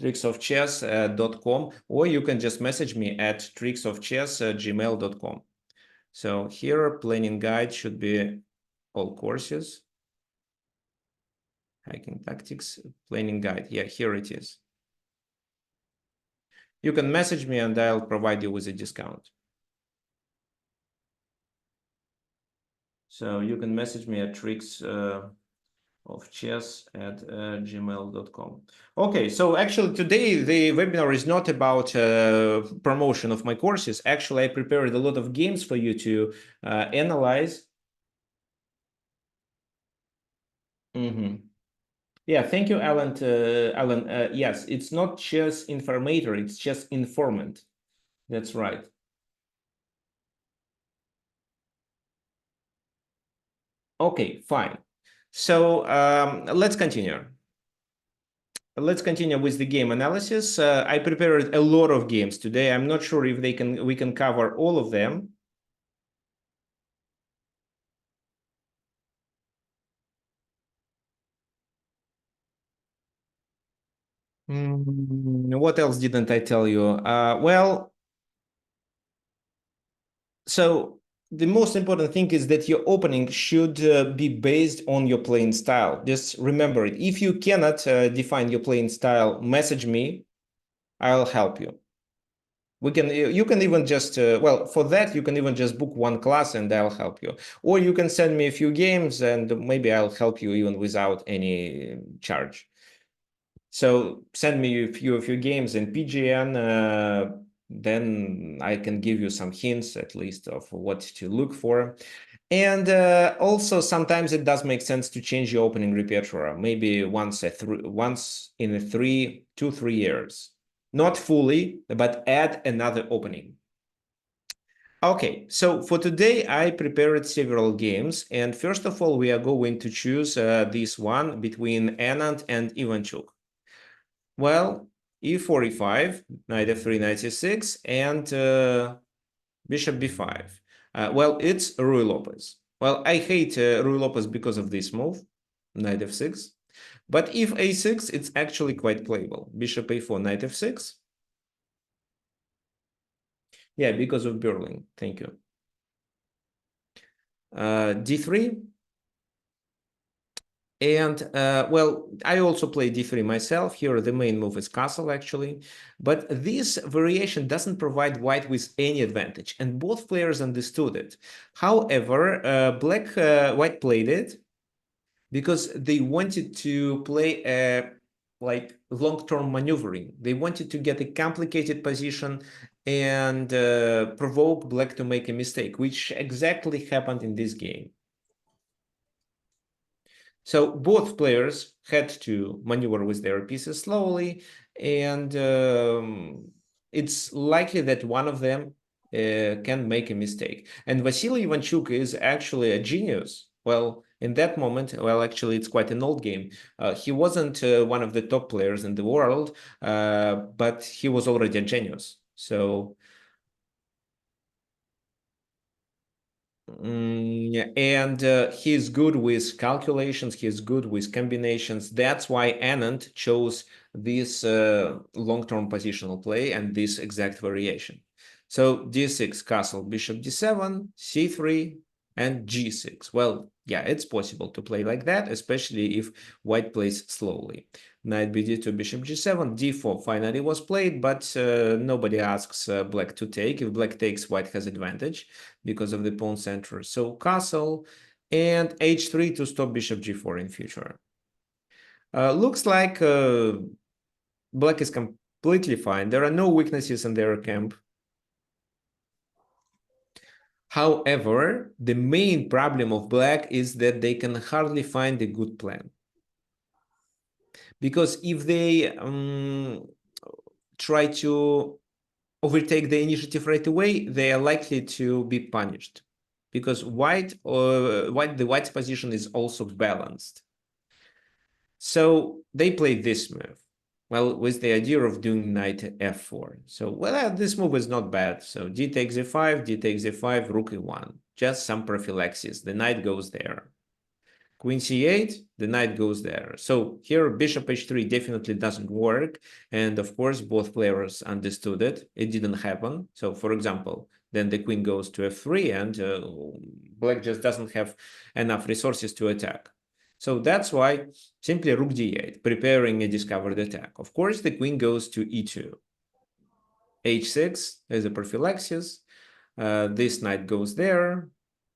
tricksofchess.com, or you can just message me at tricksofchess@gmail.com. So here, planning guide should be all courses. Hacking tactics, planning guide. Yeah, here it is. You can message me and I'll provide you with a discount. So you can message me at tricksofchess@gmail.com. Okay, so actually today the webinar is not about promotion of my courses. Actually, I prepared a lot of games for you to analyze. Yeah, thank you, Alan. Alan, yes, it's not chess informator, it's just informant. That's right. Okay, fine. So let's continue. Let's continue with the game analysis. I prepared a lot of games today. I'm not sure if we can cover all of them. What else didn't I tell you? Well, so the most important thing is that your opening should be based on your playing style. Just remember it. If you cannot define your playing style, message me. I'll help you. You can even just well, for that you can even just book one class and I'll help you, or you can send me a few games and maybe I'll help you even without any charge. So send me a few games in PGN, then I can give you some hints at least of what to look for. And also sometimes it does make sense to change your opening repertoire, maybe once in 2-3 years. Not fully, but add another opening. Okay, so for today, I prepared several games. And first of all, we are going to choose this one between Anand and Ivanchuk. Well, e4, e5, knight f3, knight c6, and bishop b5. Well, it's Ruy Lopez. Well, I hate Ruy Lopez because of this move, knight f6. But if a6, it's actually quite playable. Bishop a4, knight f6. Yeah, because of Berlin. Thank you. D3. And well, I also play d3 myself. Here, the main move is castle, actually. But this variation doesn't provide white with any advantage, and both players understood it. However, white played it because they wanted to play a like long-term maneuvering. They wanted to get a complicated position and provoke black to make a mistake, which exactly happened in this game. So both players had to maneuver with their pieces slowly, and it's likely that one of them can make a mistake. And Vasily Ivanchuk is actually a genius. Well, in that moment, well, actually, it's quite an old game. He wasn't one of the top players in the world, but he was already a genius. So and he's good with calculations, he's good with combinations. That's why Anand chose this long-term positional play and this exact variation. So d6, castle, bishop d7, c3, and g6. Well, yeah, it's possible to play like that, especially if white plays slowly. Knight bd2, bishop g7, d4 finally was played, but nobody asks black to take. If black takes, white has advantage because of the pawn center. So castle and h3 to stop bishop g4 in future. Looks like black is completely fine. There are no weaknesses in their camp. However, the main problem of black is that they can hardly find a good plan. Because if they try to overtake the initiative right away, they are likely to be punished. Because the white's position is also balanced. So they played this move. Well, with the idea of doing knight f4. So, well, this move is not bad. So d takes e5, d takes e5, rook e1. Just some prophylaxis. The knight goes there. Queen c8, the knight goes there. So here bishop h3 definitely doesn't work. And of course, both players understood it. It didn't happen. So for example, then the queen goes to f3 and black just doesn't have enough resources to attack. So that's why simply rook d8, preparing a discovered attack. Of course, the queen goes to e2. h6 as a prophylaxis. This knight goes there.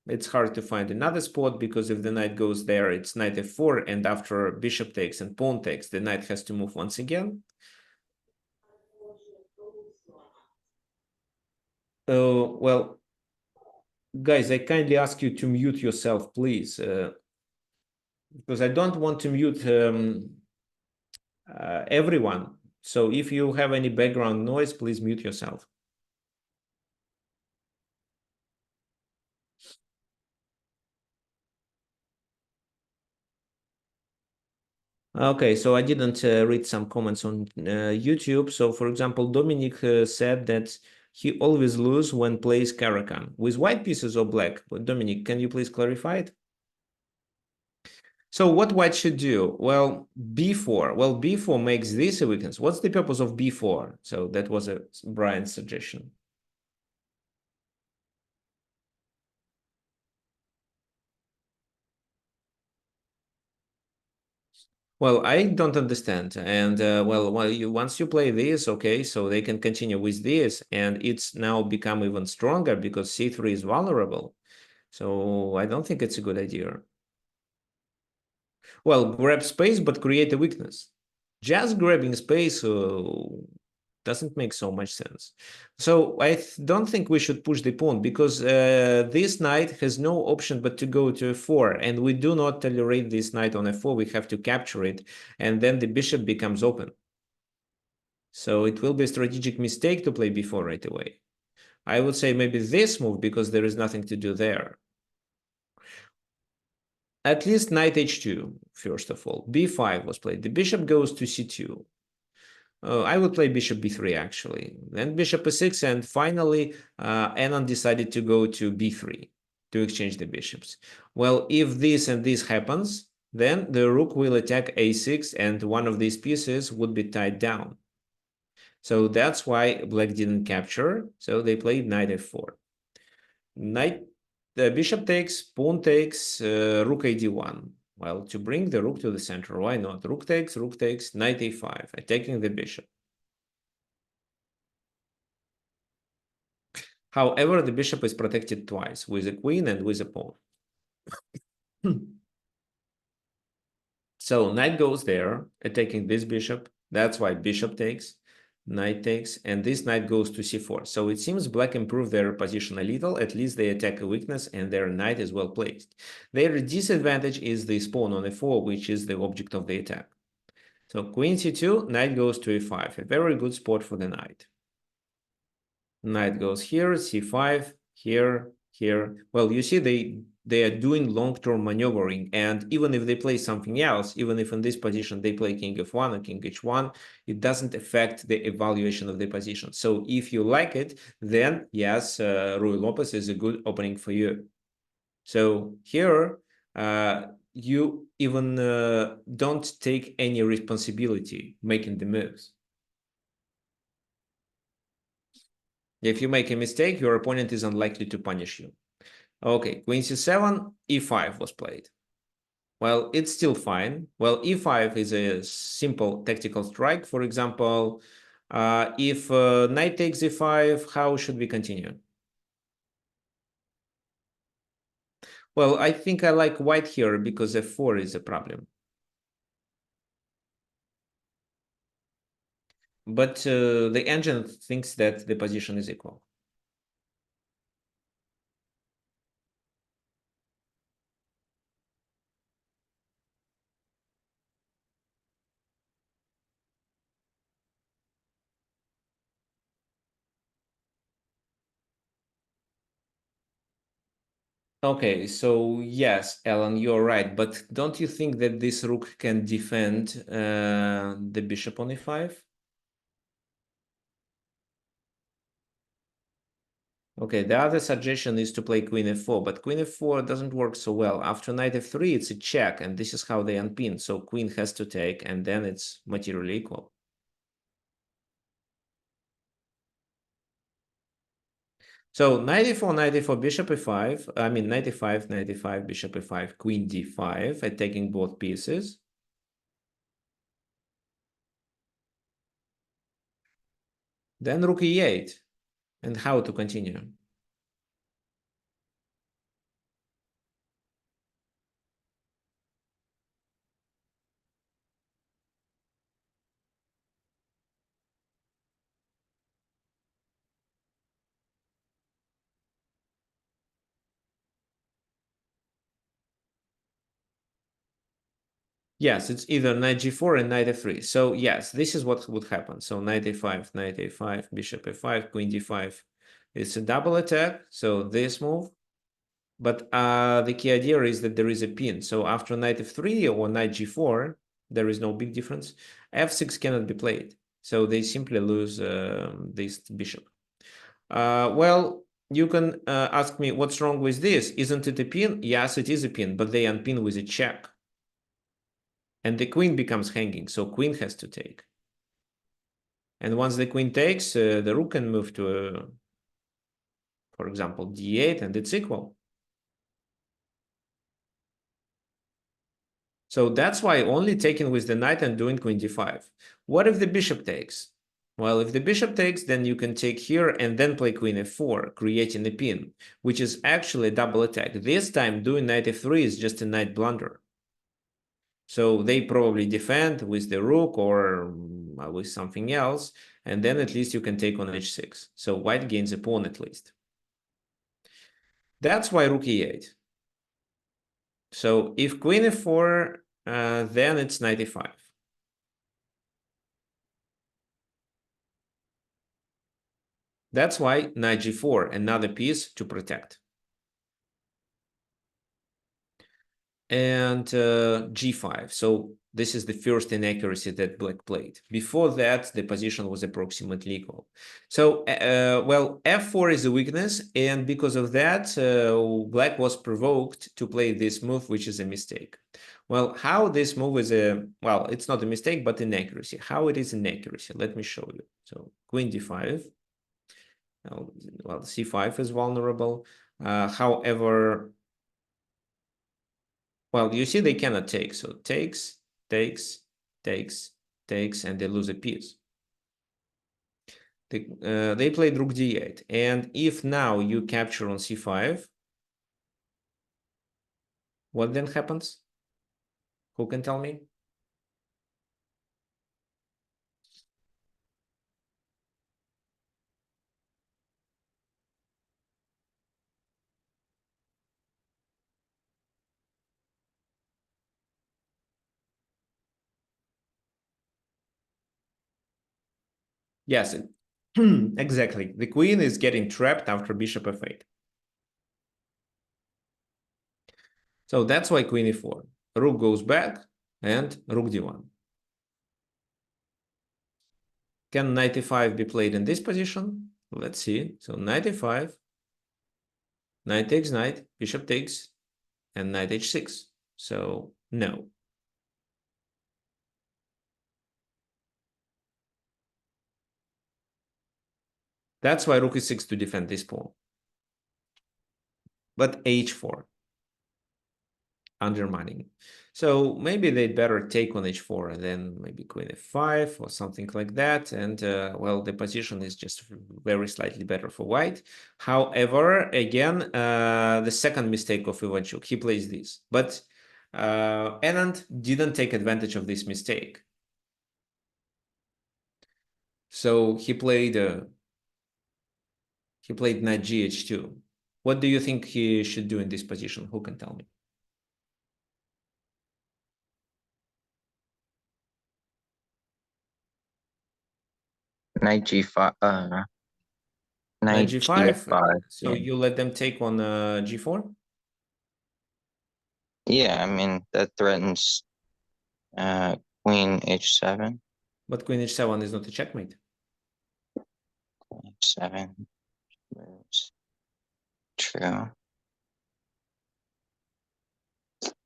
It's hard to find another spot because if the knight goes there, it's knight f4, and after bishop takes and pawn takes, the knight has to move once again. Well, guys, I kindly ask you to mute yourself, please, because I don't want to mute everyone. So if you have any background noise, please mute yourself. Okay, so I didn't read some comments on YouTube. So, for example, Dominic said that he always lose when plays Caracan with white pieces or black. But Dominic, can you please clarify it? So what white should do? Well, b4. Well, b4 makes this a weakness. What's the purpose of b4? So that was a Brian's suggestion. Well, I don't understand. And once you play this, okay, so they can continue with this, and it's now become even stronger because c3 is vulnerable. So I don't think it's a good idea. Well, grab space, but create a weakness. Just grabbing space doesn't make so much sense. So I don't think we should push the pawn because this knight has no option but to go to f4, and we do not tolerate this knight on f4. We have to capture it, and then the bishop becomes open. So it will be a strategic mistake to play b4 right away. I would say maybe this move because there is nothing to do there. At least knight h2, first of all. b5 was played. The bishop goes to c2. I would play bishop b3 actually. Then bishop e6, and finally Anand decided to go to b3 to exchange the bishops. Well, if this and this happens, then the rook will attack a6 and one of these pieces would be tied down. So that's why black didn't capture. So they played knight f4. Knight, the bishop takes, pawn takes, rook a d1. Well, to bring the rook to the center, why not? Rook takes, knight a5, attacking the bishop. However, the bishop is protected twice, with a queen and with a pawn. So knight goes there, attacking this bishop. That's why bishop takes, knight takes, and this knight goes to c4. So it seems black improved their position a little. At least they attack a weakness, and their knight is well placed. Their disadvantage is this pawn on a4, which is the object of the attack. So queen c2, knight goes to e5, a very good spot for the knight. Knight goes here, c5, here, here. Well, you see they are doing long-term maneuvering, and even if they play something else, even if in this position they play king f1 or king h1, it doesn't affect the evaluation of the position. So if you like it, then yes, Rui Lopez is a good opening for you. So here, you even don't take any responsibility making the moves. If you make a mistake, your opponent is unlikely to punish you. Okay, queen c7, e5 was played. Well, it's still fine. Well, e5 is a simple tactical strike. For example, if knight takes e5, how should we continue? Well, I think I like white here because f4 is a problem. but the engine thinks that the position is equal. Okay, so yes, Alan, you're right, but don't you think that this rook can defend the bishop on e5? Okay, the other suggestion is to play queen f4, but queen f4 doesn't work so well. After knight f3, it's a check, and this is how they unpin. So queen has to take, and then it's materially equal. So knight e4, bishop e5. I mean, knight e5, bishop e5, queen d5, attacking both pieces. Then rook e8. And how to continue? Yes, it's either knight g4 and knight f3. So yes, this is what would happen. So knight a5, bishop a5, queen d5. It's a double attack. So this move. But the key idea is that there is a pin. So after knight f3 or knight g4, there is no big difference. f6 cannot be played. So they simply lose this bishop. Well, you can ask me what's wrong with this. Isn't it a pin? Yes, it is a pin, but they unpin with a check. And the queen becomes hanging, so queen has to take. And once the queen takes, the rook can move to, for example, d8, and it's equal. So that's why only taking with the knight and doing queen d5. What if the bishop takes? Well, if the bishop takes, then you can take here and then play queen f4, creating a pin, which is actually a double attack. This time, doing knight f3 is just a knight blunder. So they probably defend with the rook or with something else, and then at least you can take on h6. So white gains a pawn at least. That's why rook e8. So if queen f4, then it's knight e5. That's why knight g4, another piece to protect. And g5. So this is the first inaccuracy that black played. Before that, the position was approximately equal. So, well, f4 is a weakness, and because of that, black was provoked to play this move, which is a mistake. Well, how this move is a, well, it's not a mistake, but inaccuracy. How it is inaccuracy? Let me show you. So queen d5. Well, c5 is vulnerable. However, well, you see they cannot take. So takes, takes, and they lose a piece. They played rook d8. And if now you capture on c5, what then happens? Who can tell me? Yes, exactly. The queen is getting trapped after bishop f8. So that's why queen e4. Rook goes back and rook d1. Can knight e5 be played in this position? Let's see. So knight e5, knight takes knight, bishop takes, and knight h6. So no. That's why rook e6 to defend this pawn. But h4, undermining. So maybe they'd better take on h4 and then maybe queen f5 or something like that. And well, the position is just very slightly better for white. However, again, the second mistake of Ivanchuk, he plays this. But Anand didn't take advantage of this mistake. So he played knight gh2. What do you think he should do in this position? Who can tell me? Knight g5. Knight Knight g5. g5. So Yeah. you let them take on g4? Yeah, I mean that threatens queen h7. But queen h7 is not a checkmate. H7 moves. True.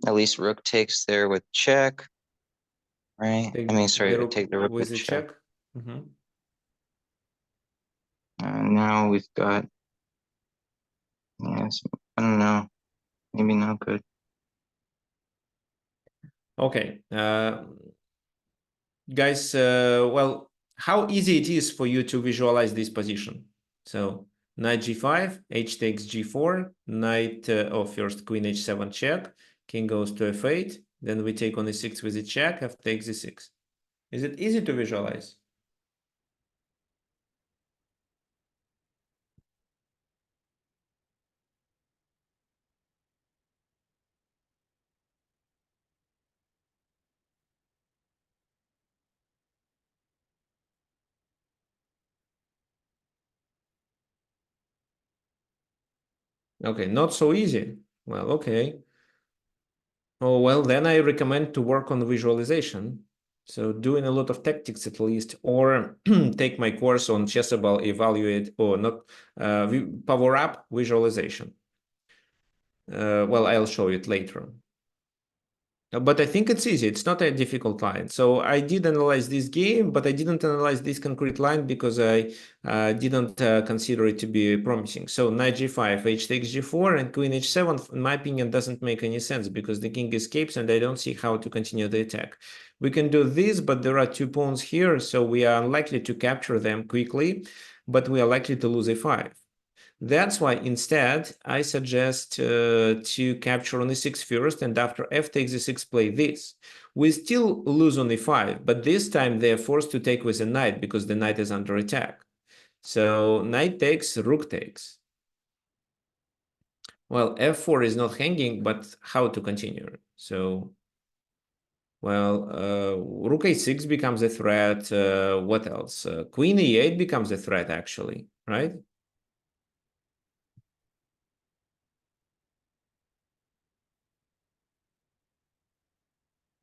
At least rook takes there with check. Right? Take I mean, sorry, rook take the rook with with the check. check. Mhm. Now we've got, yes, I don't know, maybe not good. Okay. Guys, well, how easy it is for you to visualize this position. So knight g5, h takes g4, knight, first queen h7 check, king goes to f8, then we take on e6 with a check, f takes e6. Is it easy to visualize? Okay, not so easy. Well, okay. Oh, well, then I recommend to work on visualization. So doing a lot of tactics at least, or take my course on Chessable, evaluate or not, power up visualization. Well, I'll show it later. But I think it's easy. It's not a difficult line. So I did analyze this game, but I didn't analyze this concrete line because I didn't consider it to be promising. So knight g5, h takes g4, and queen h7, in my opinion, doesn't make any sense because the king escapes and I don't see how to continue the attack. We can do this, but there are two pawns here, so we are unlikely to capture them quickly, but we are likely to lose a5. That's why instead I suggest to capture on e6 first, and after f takes e6 play this. We still lose on e5, but this time they're forced to take with a knight because the knight is under attack. So knight takes, rook takes. Well, f4 is not hanging, but how to continue? So, well, rook a6 becomes a threat. What else? Queen e8 becomes a threat, actually, right?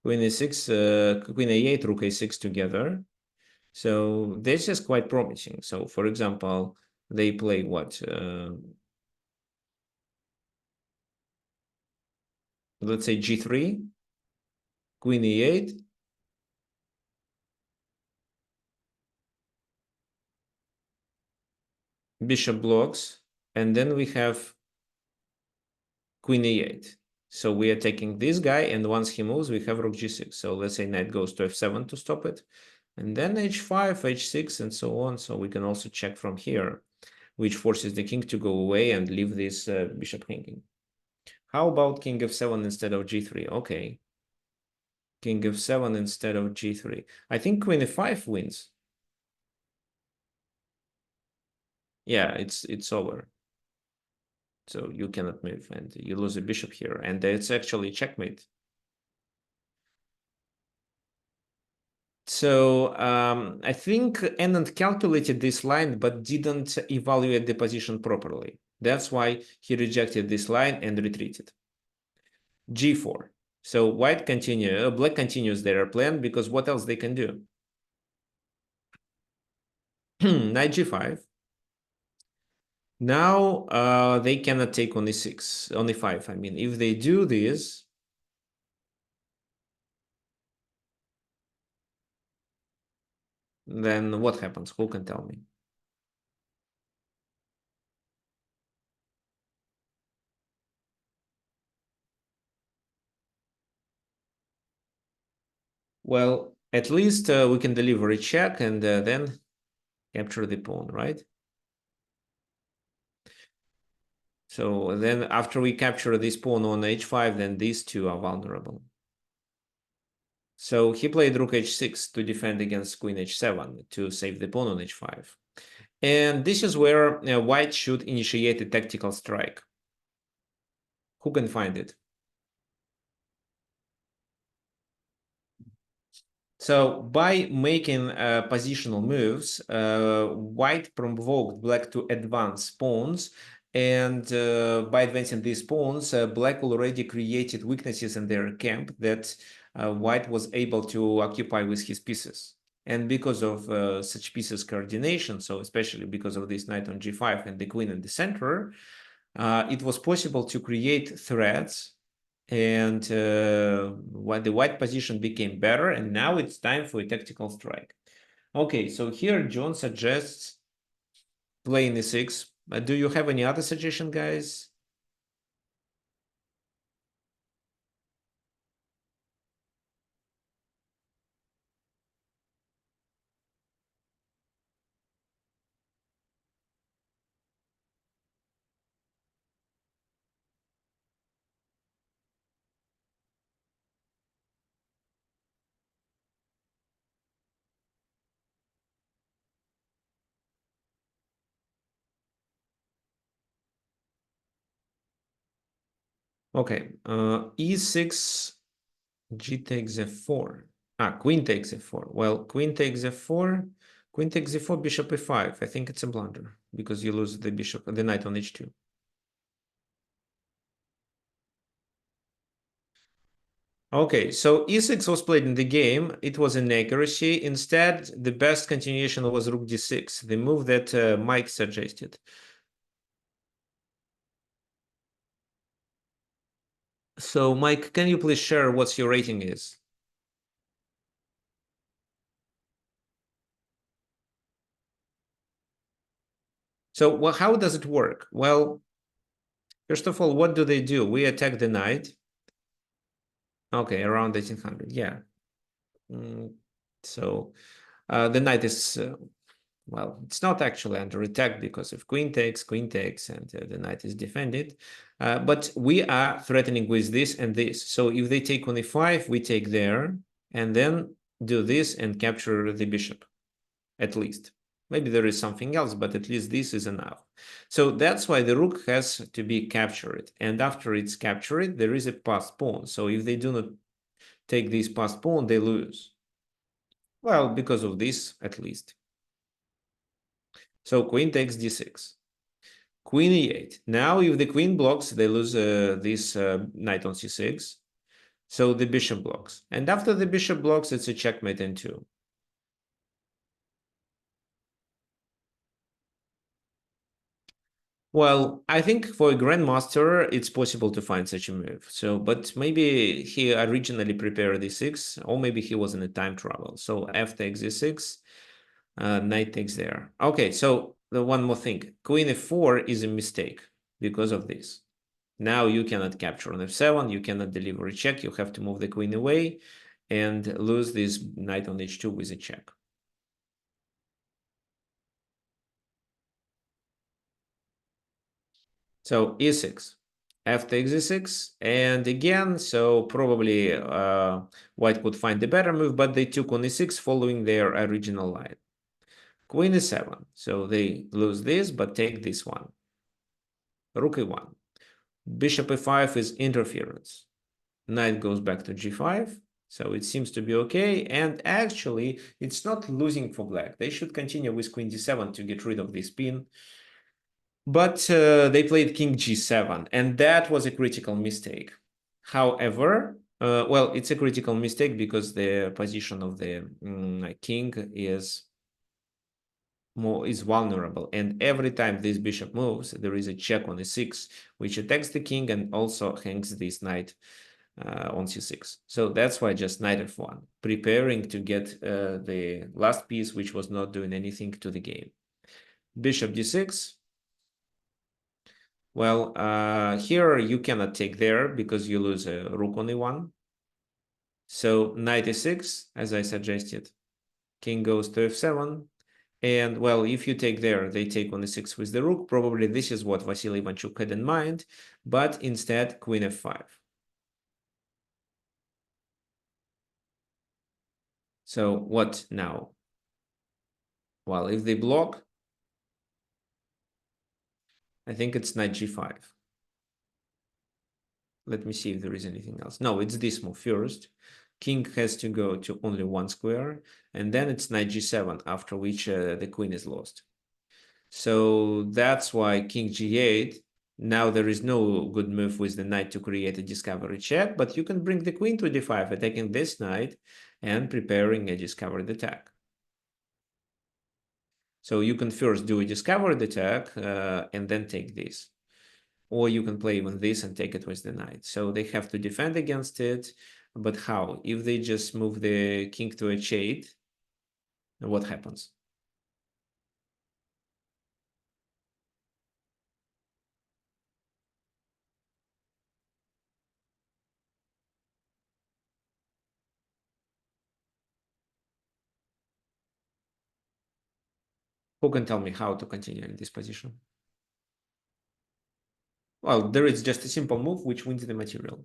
Queen a6, queen a8, rook a6 together. So this is quite promising. So for example, they play what? Let's say g3, queen e8, bishop blocks, and then we have queen e8. So we are taking this guy, and once he moves, we have rook g6. So let's say knight goes to f7 to stop it, and then h5, h6, and so on. So we can also check from here, which forces the king to go away and leave this bishop hanging. How about king f7 instead of g3? Okay. King f7 instead of g3. I think queen f5 wins. Yeah, it's over. So you cannot move and you lose a bishop here. And it's actually checkmate. So I think Anand calculated this line but didn't evaluate the position properly. That's why he rejected this line and retreated. g4. So white black continues their plan because what else they can do? Knight g5. Now they cannot take on e6, on e5. I mean, if they do this, then what happens? Who can tell me? Well, at least we can deliver a check and then capture the pawn, right? So then after we capture this pawn on h5, then these two are vulnerable. So he played rook h6 to defend against queen h7 to save the pawn on h5. And this is where white should initiate a tactical strike. Who can find it? So by making positional moves, white provoked black to advance pawns. And by advancing these pawns, black already created weaknesses in their camp that white was able to occupy with his pieces. And because of such pieces coordination, so especially because of this knight on g5 and the queen in the center, it was possible to create threats, and when the white position became better, and now it's time for a tactical strike. Okay, so here John suggests playing e6. Do you have any other suggestion, guys? Okay, e6, g takes f4. Queen takes f4. Well, queen takes f4, queen takes f4, bishop e5. I think it's a blunder because you lose the bishop, the knight on h2. Okay, so e6 was played in the game. It was an accuracy. Instead, the best continuation was rook d6, the move that Mike suggested. So, Mike, can you please share what your rating is? So, well, how does it work? Well, first of all, what do? We attack the knight. Okay, around 1800, yeah. So, the knight is... well, it's not actually under attack because if queen takes, and the knight is defended. But we are threatening with this and this. So if they take on e5, we take there, and then do this and capture the bishop, at least. Maybe there is something else, but at least this is enough. So that's why the rook has to be captured. And after it's captured, there is a passed pawn. So if they do not take this passed pawn, they lose. Well, because of this, at least. So queen takes d6. Queen e8. Now, if the queen blocks, they lose this knight on c6. So the bishop blocks. And after the bishop blocks, it's a checkmate in 2. Well, I think for a grandmaster, it's possible to find such a move. So, but maybe he originally prepared d6, or maybe he was in a time travel. So f takes e6, knight takes there. Okay, so the one more thing. Queen f4 is a mistake because of this. Now you cannot capture on f7, you cannot deliver a check, you have to move the queen away and lose this knight on h2 with a check. So e6, f takes e6, and again, so probably white could find the better move, but they took on e6 following their original line. Queen e7, so they lose this, but take this one. Rook e1. Bishop e5 is interference. Knight goes back to g5. So it seems to be okay. And actually, it's not losing for black. They should continue with queen d7 to get rid of this pin. But they played king g7, and that was a critical mistake. However, well, it's a critical mistake because the position of the king is vulnerable, and every time this bishop moves, there is a check on e6, which attacks the king and also hangs this knight on c6. So that's why just knight f1, preparing to get the last piece, which was not doing anything to the game. Bishop d6. Well, here you cannot take there because you lose a rook on e1. So knight e6, as I suggested. King goes to f7. And well, if you take there, they take on e6 with the rook. Probably this is what Vasily Ivanchuk had in mind, but instead queen f5. So what now? Well, if they block, I think it's knight g5. Let me see if there is anything else. No, it's this move first. King has to go to only one square, and then it's knight g7, after which the queen is lost. So that's why king g8. Now there is no good move with the knight to create a discovery check, but you can bring the queen to d5, attacking this knight and preparing a discovered attack. So you can first do a discovered attack and then take this. Or you can play even this and take it with the knight. So they have to defend against it. But how? If they just move the king to h8, what happens? Who can tell me how to continue in this position? Well, there is just a simple move which wins the material.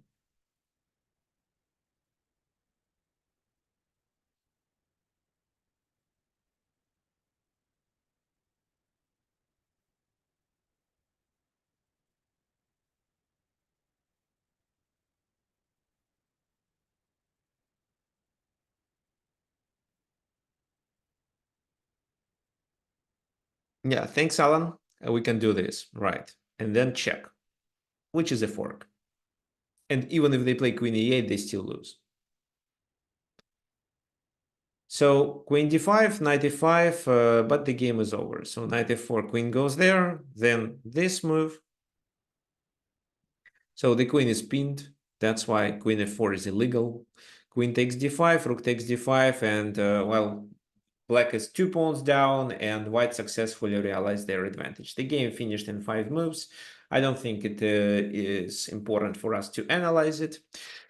Yeah, thanks, Alan. We can do this, right? And then check, which is a fork. And even if they play queen e8, they still lose. So queen d5, knight e5, but the game is over. So knight f4, queen goes there, then this move. So the queen is pinned. That's why queen f4 is illegal. Queen takes d5, rook takes d5, and well, black is 2 pawns down, and white successfully realized their advantage. The game finished in 5 moves. I don't think it is important for us to analyze it.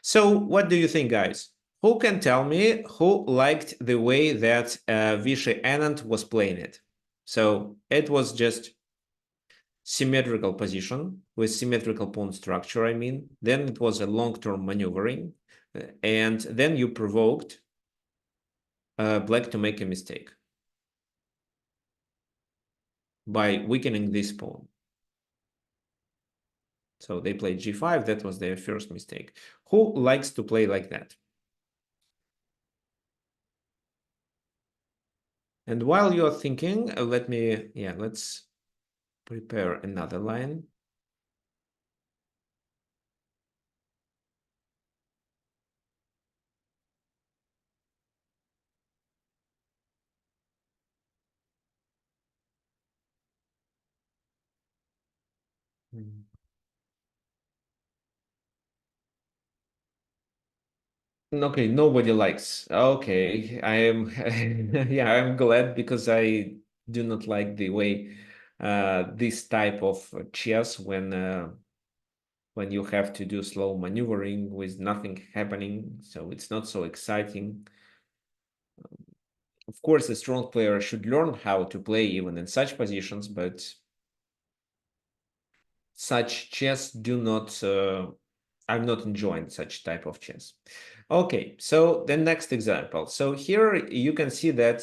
So what do you think, guys? Who can tell me who liked the way that Vishy Anand was playing it? So it was just symmetrical position with symmetrical pawn structure, I mean. Then it was a long-term maneuvering. And then you provoked black to make a mistake by weakening this pawn. So they played g5. That was their first mistake. Who likes to play like that? And while you're thinking, let's prepare another line. Okay, nobody likes. Okay, I am. Yeah, I'm glad because I do not like the way this type of chess when you have to do slow maneuvering with nothing happening, so it's not so exciting. Of course, a strong player should learn how to play even in such positions, but such chess do not. I'm not enjoying such type of chess. Okay, so the next example. So here you can see that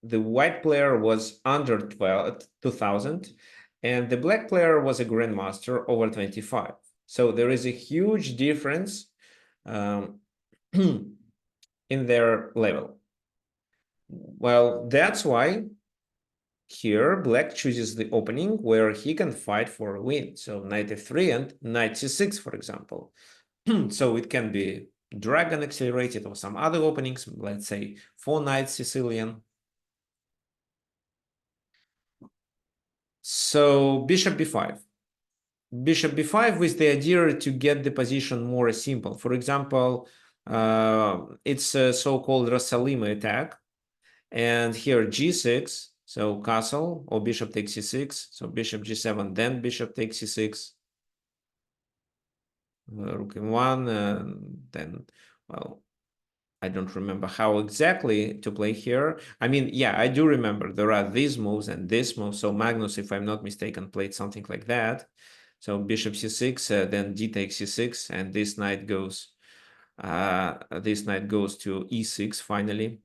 the white player was under 2000 and the black player was a grandmaster over 25. So there is a huge difference um, in their level. Well, that's why here black chooses the opening where he can fight for a win. So knight f3 and knight c6, for example. So it can be dragon accelerated or some other openings, let's say 4 knights Sicilian. So bishop b5. Bishop b5 with the idea to get the position more simple. For example, it's a so-called Rasalima attack. And here g6, so castle, or bishop takes c6. So bishop g7, then bishop takes c6. Rook in1, then, well, I don't remember how exactly to play here. I mean, yeah, I do remember there are these moves and this move. So Magnus, if I'm not mistaken, played something like that. So bishop c6, then d takes c6, and this knight goes This knight goes to e6 finally.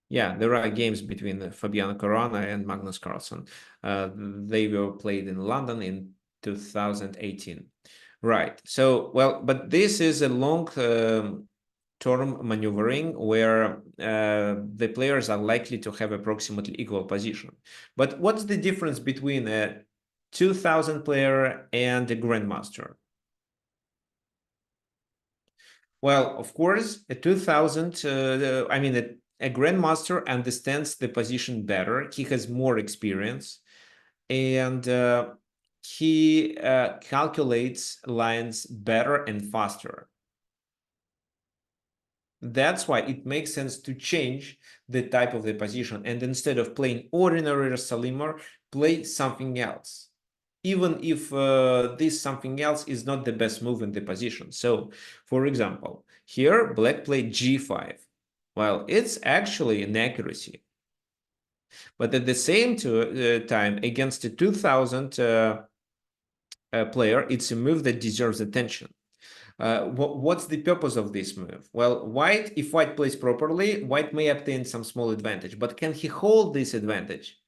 Yeah, there are games between Fabiano Caruana and Magnus Carlsen. They were played in London in 2018. Right. So, well, but this is a long term maneuvering where the players are likely to have approximately equal position. But what's the difference between a 2000 player and a grandmaster? Well, of course, a 2000, I mean, a grandmaster understands the position better. He has more experience and he calculates lines better and faster. That's why it makes sense to change the type of the position. And instead of playing ordinary Rosalimer, play something else. Even if this something else is not the best move in the position. So, for example, here black played g5. Well, it's actually an accuracy. But at the same time, against a 2000 player, it's a move that deserves attention. What's the purpose of this move? Well, white, if white plays properly, white may obtain some small advantage, but can he hold this advantage?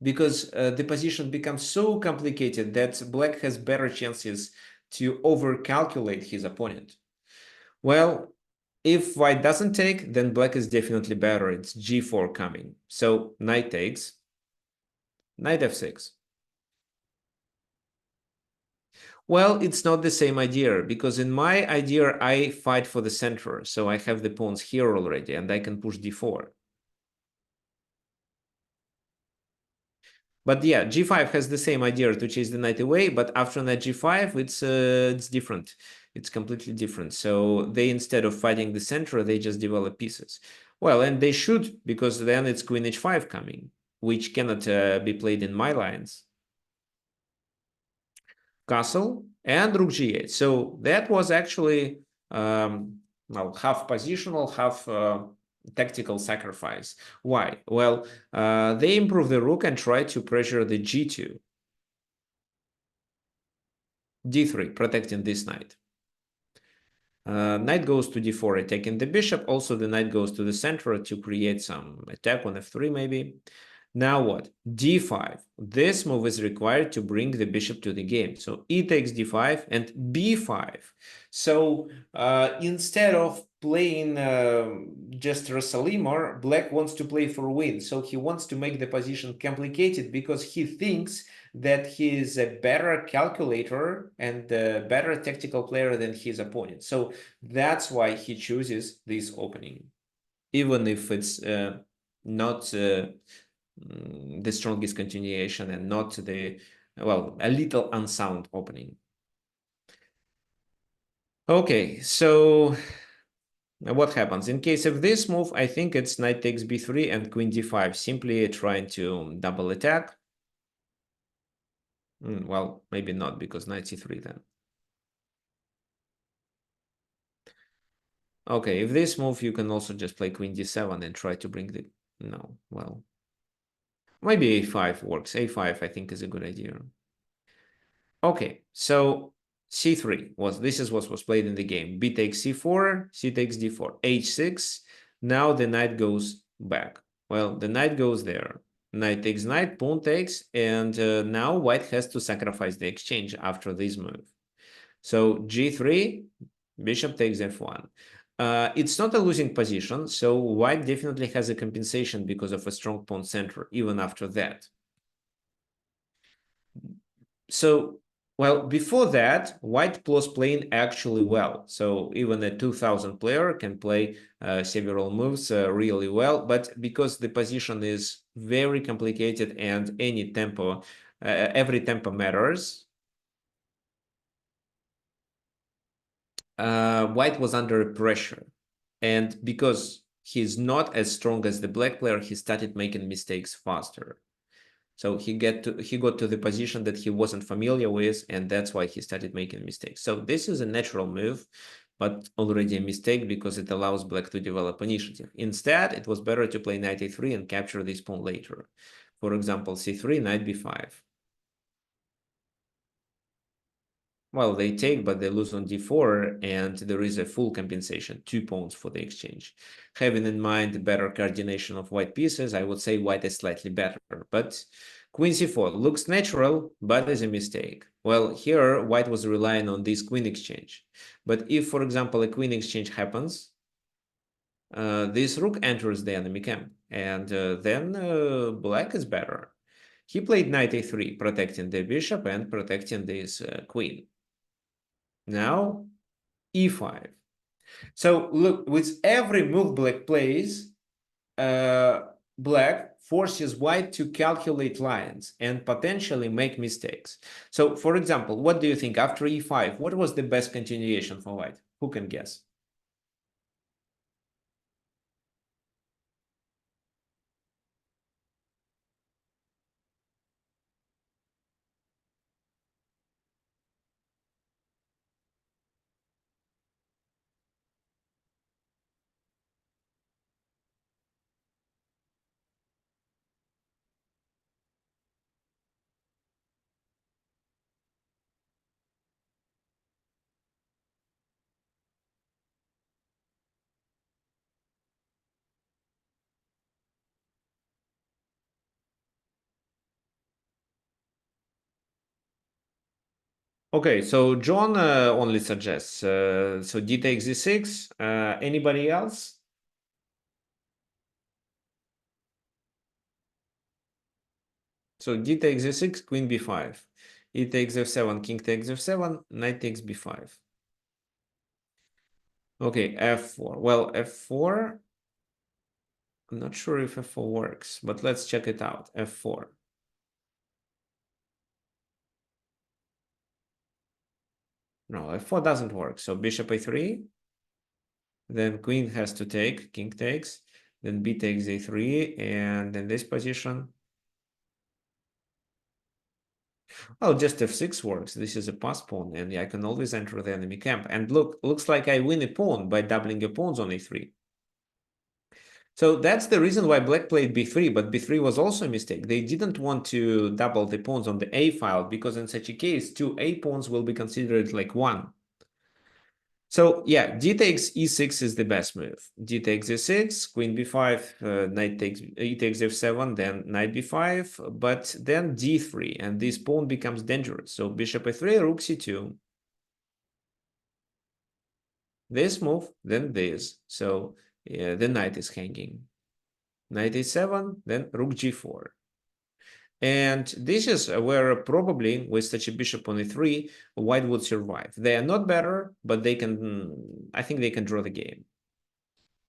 Because the position becomes so complicated that black has better chances to overcalculate his opponent. Well, if white doesn't take, then black is definitely better. It's g4 coming. So knight takes, knight f6. Well, it's not the same idea, because in my idea, I fight for the center. So I have the pawns here already, and I can push d4. But yeah, g5 has the same idea to chase the knight away, but after knight g5, it's different. It's completely different. So they, instead of fighting the center, they just develop pieces. Well, and they should, because then it's queen h5 coming, which cannot be played in my lines. Castle and rook g8. So that was actually well, half positional, half tactical sacrifice. Why? Well, they improve the rook and try to pressure the g2. d3, protecting this knight. Knight goes to d4, attacking the bishop. Also, the knight goes to the center to create some attack on f3, maybe. Now what? d5. This move is required to bring the bishop to the game. So e takes d5 and b5. So instead of playing just Rosalimer, black wants to play for win. So he wants to make the position complicated because he thinks that he is a better calculator and a better tactical player than his opponent. So that's why he chooses this opening, even if it's not the strongest continuation and not the, well, a little unsound opening. Okay, so what happens? In case of this move, I think it's knight takes b3 and queen d5, simply trying to double attack. Well, maybe not, because knight c3 then. Okay, if this move, you can also just play queen d7 and try to bring the... No, well... Maybe a5 works. a5, I think, is a good idea. Okay, so c3 this is what was played in the game. B takes c4, c takes d4, h6. Now the knight goes back. Well, the knight goes there. Knight takes knight, pawn takes, and now white has to sacrifice the exchange after this move. So g3, bishop takes f1. It's not a losing position, so white definitely has a compensation because of a strong pawn center, even after that. So, well, before that, white was playing actually well. So even a 2000 player can play several moves really well. But because the position is very complicated and any tempo, every tempo matters, white was under pressure. And because he's not as strong as the black player, he started making mistakes faster. So he got to the position that he wasn't familiar with, and that's why he started making mistakes. So this is a natural move, but already a mistake because it allows black to develop initiative. Instead, it was better to play knight a3 and capture this pawn later. For example, c3, knight b5. Well, they take, but they lose on d4, and there is a full compensation, 2 pawns for the exchange. Having in mind the better coordination of white pieces, I would say white is slightly better, but queen c4 looks natural, but is a mistake. Well, here white was relying on this queen exchange. But if, for example, a queen exchange happens, this rook enters the enemy camp, and then black is better. He played knight a3, protecting the bishop and protecting this queen. Now, e5. So look, with every move black plays, black forces white to calculate lines and potentially make mistakes. So, for example, what do you think after e5? What was the best continuation for white? Who can guess? Okay, so John only suggests, so d takes d6. Anybody else? So d takes d6, queen b5. E takes f7, king takes f7, knight takes b5. Okay, f4. Well, f4, I'm not sure if f4 works, but let's check it out. f4. No, f4 doesn't work. So bishop a3, then queen has to take, king takes, then b takes a3, and in this position, oh, just f6 works. This is a pass pawn, and I can always enter the enemy camp. And look, looks like I win a pawn by doubling a pawns on a3. So that's the reason why black played b3, but b3 was also a mistake. They didn't want to double the pawns on the a file, because in such a case, 2 a pawns will be considered like 1. So yeah, d takes e6 is the best move. D takes e6, queen b5, knight takes e takes f7, then knight b5, but then d3, and this pawn becomes dangerous. So bishop a3, rook c2. This move, then this. So the knight is hanging. Knight a7, then rook g4. And this is where probably with such a bishop on e3, white would survive. They are not better, but they can, I think they can draw the game.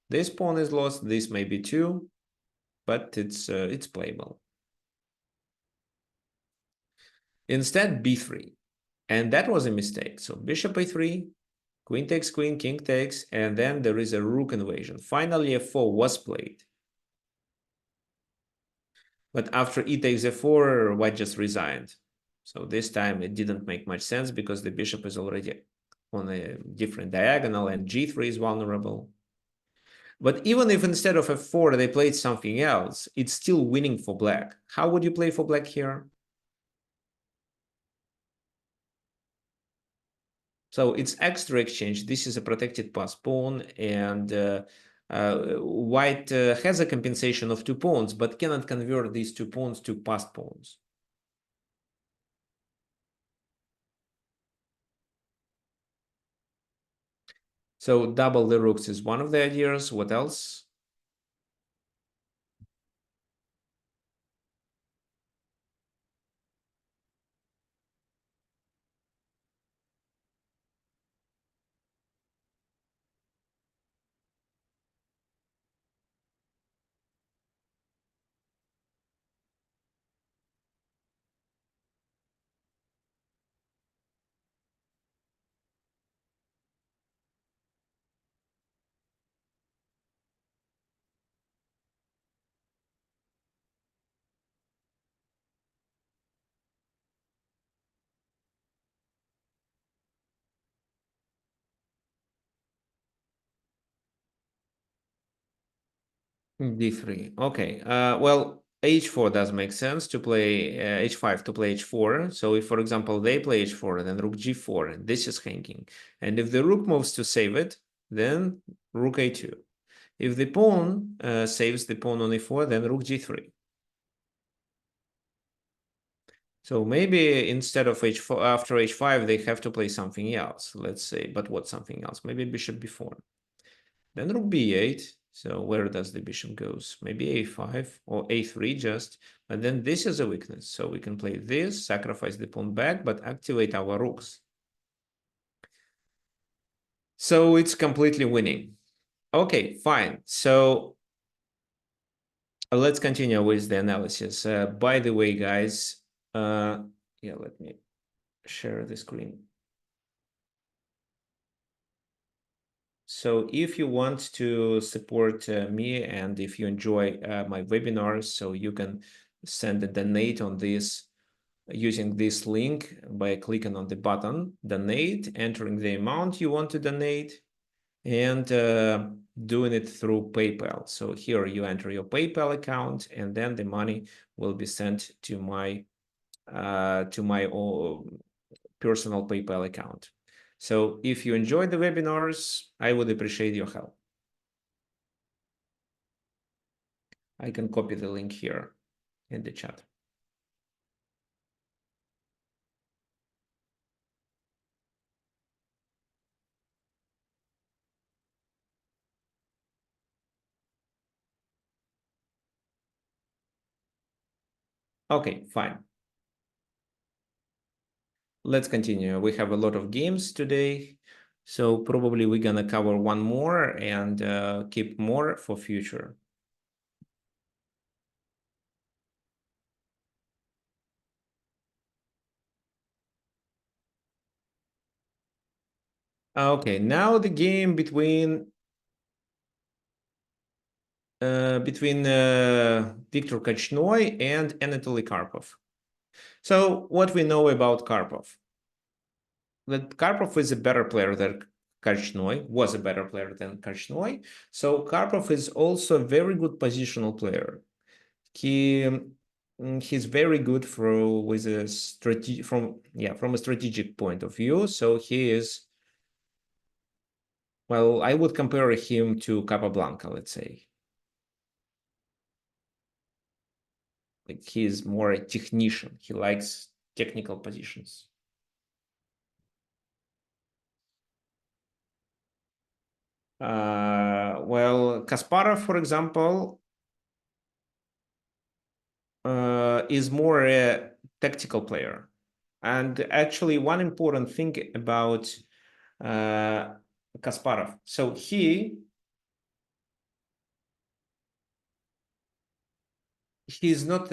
This pawn is lost, this may be too, but it's playable. Instead, b3. And that was a mistake. So bishop a3, queen takes queen, king takes, and then there is a rook invasion. Finally, f4 was played. But after e takes f4, white just resigned. So this time it didn't make much sense because the bishop is already on a different diagonal and g3 is vulnerable. But even if instead of f4 they played something else, it's still winning for black. How would you play for black here? So it's extra exchange. This is a protected pass pawn, and white has a compensation of 2 pawns, but cannot convert these 2 pawns to passed pawns. So double the rooks is one of the ideas. What else? D3. Okay. Well, h4 does make sense to play h5 to play h4. So if, for example, they play h4, then rook g4, and this is hanging. And if the rook moves to save it, then rook a2. If the pawn saves the pawn on e4, then rook g3. So maybe instead of h4, after h5, they have to play something else, let's say. But what something else? Maybe bishop b4. Then rook b8. So where does the bishop goes? Maybe a5 or a3 just. And then this is a weakness. So we can play this, sacrifice the pawn back, but activate our rooks. So it's completely winning. Okay, fine. So let's continue with the analysis. By the way, guys, yeah, let me share the screen. So if you want to support me and if you enjoy my webinars, so you can send a donate on this using this link by clicking on the button donate, entering the amount you want to donate, and doing it through PayPal. So here you enter your PayPal account, and then the money will be sent to my personal PayPal account. So if you enjoy the webinars, I would appreciate your help. I can copy the link here in the chat. Okay, fine. Let's continue. We have a lot of games today, so probably we're gonna cover one more and keep more for future. Okay, now the game between Viktor Korchnoi and Anatoly Karpov. So what we know about Karpov? That Karpov is a better player than Korchnoi, was a better player than Korchnoi. So Karpov is also a very good positional player. He's very good with a from a strategic point of view. So he is, well, I would compare him to Capablanca, let's say. Like he is more a technician. He likes technical positions. Well, Kasparov, for example, is more a tactical player. And actually, one important thing about Kasparov, so he's not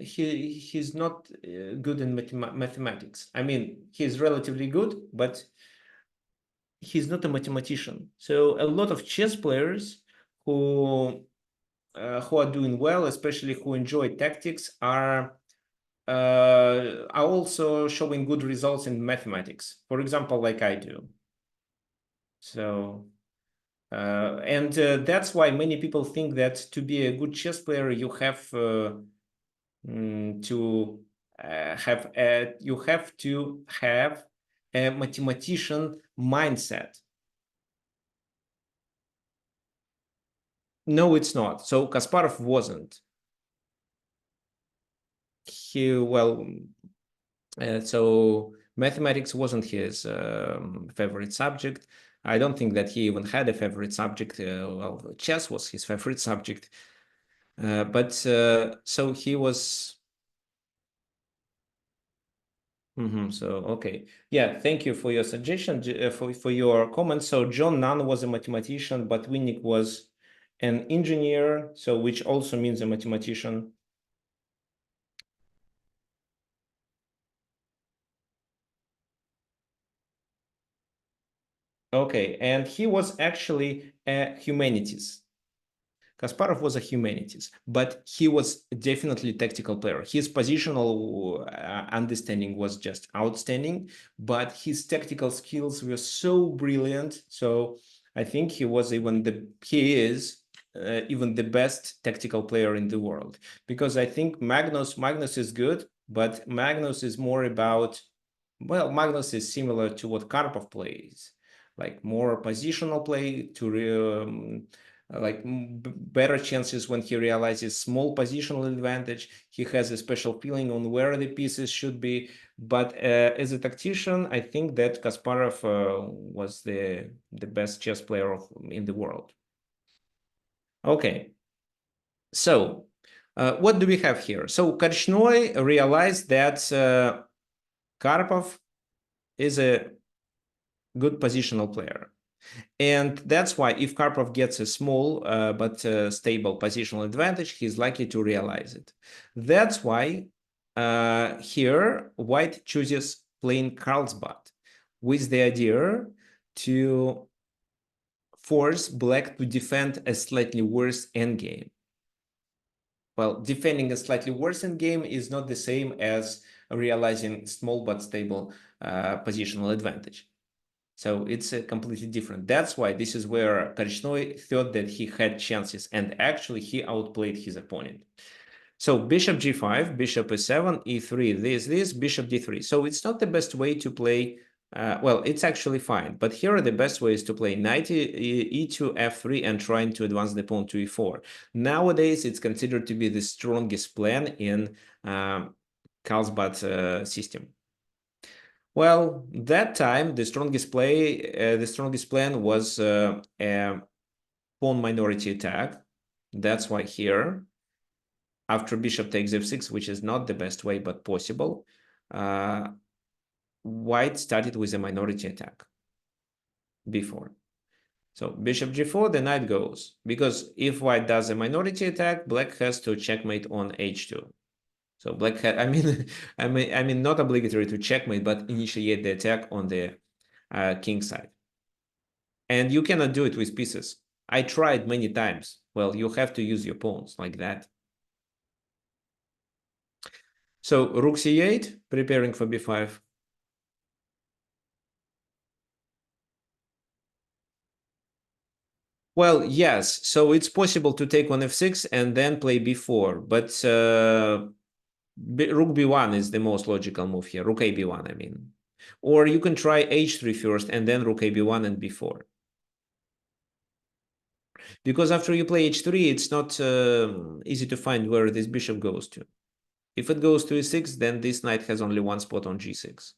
he's not good in mathematics. I mean, he's relatively good, but he's not a mathematician. So a lot of chess players who are doing well, especially who enjoy tactics, are also showing good results in mathematics. For example, like I do. So and that's why many people think that to be a good chess player, you have you have to have a mathematician mindset. No, it's not. So Kasparov wasn't. So mathematics wasn't his favorite subject. I don't think that he even had a favorite subject. Well, chess was his favorite subject. But so he was. So okay, yeah. Thank you for your suggestion, for your comment. So John Nunn was a mathematician, but Winnick was an engineer, so which also means a mathematician. Okay, and he was actually a humanities. Kasparov was a humanities, but he was definitely a tactical player. His positional understanding was just outstanding, but his tactical skills were so brilliant. So I think he is even the best tactical player in the world, because I think Magnus is good, but Magnus is more about, well, Magnus is similar to what Karpov plays, like more positional play to better chances when he realizes small positional advantage. He has a special feeling on where the pieces should be. But as a tactician, I think that Kasparov was the best chess player in the world. Okay, so what do we have here? So Korchnoi realized that Karpov is a good positional player. And that's why if Karpov gets a small but stable positional advantage, he's likely to realize it. That's why here White chooses playing Carlsbad with the idea to force Black to defend a slightly worse endgame. Well, defending a slightly worse endgame is not the same as realizing small but stable positional advantage. So it's completely different. That's why this is where Korchnoi thought that he had chances, and actually he outplayed his opponent. So bishop g5, bishop e7, e3, this, bishop d3. So it's not the best way to play. Well, it's actually fine, but here are the best ways to play knight e2, f3, and trying to advance the pawn to e4. Nowadays, it's considered to be the strongest plan in Carlsbad system. Well, that time the strongest plan was a pawn minority attack. That's why here, after bishop takes f6, which is not the best way but possible, White started with a minority attack before. So bishop g4, the knight goes, because if White does a minority attack, Black has to checkmate on h2. So Black had, I mean, not obligatory to checkmate, but initiate the attack on the king side. And you cannot do it with pieces. I tried many times. Well, you have to use your pawns like that. So rook c8, preparing for b5. Well, yes. So it's possible to take on f6 and then play b4, but rook b1 is the most logical move here. Rook a b1, I mean. Or you can try h3 first and then rook a b1 and b4. Because after you play h3, it's not easy to find where this bishop goes to. If it goes to e6, then this knight has only one spot on g6.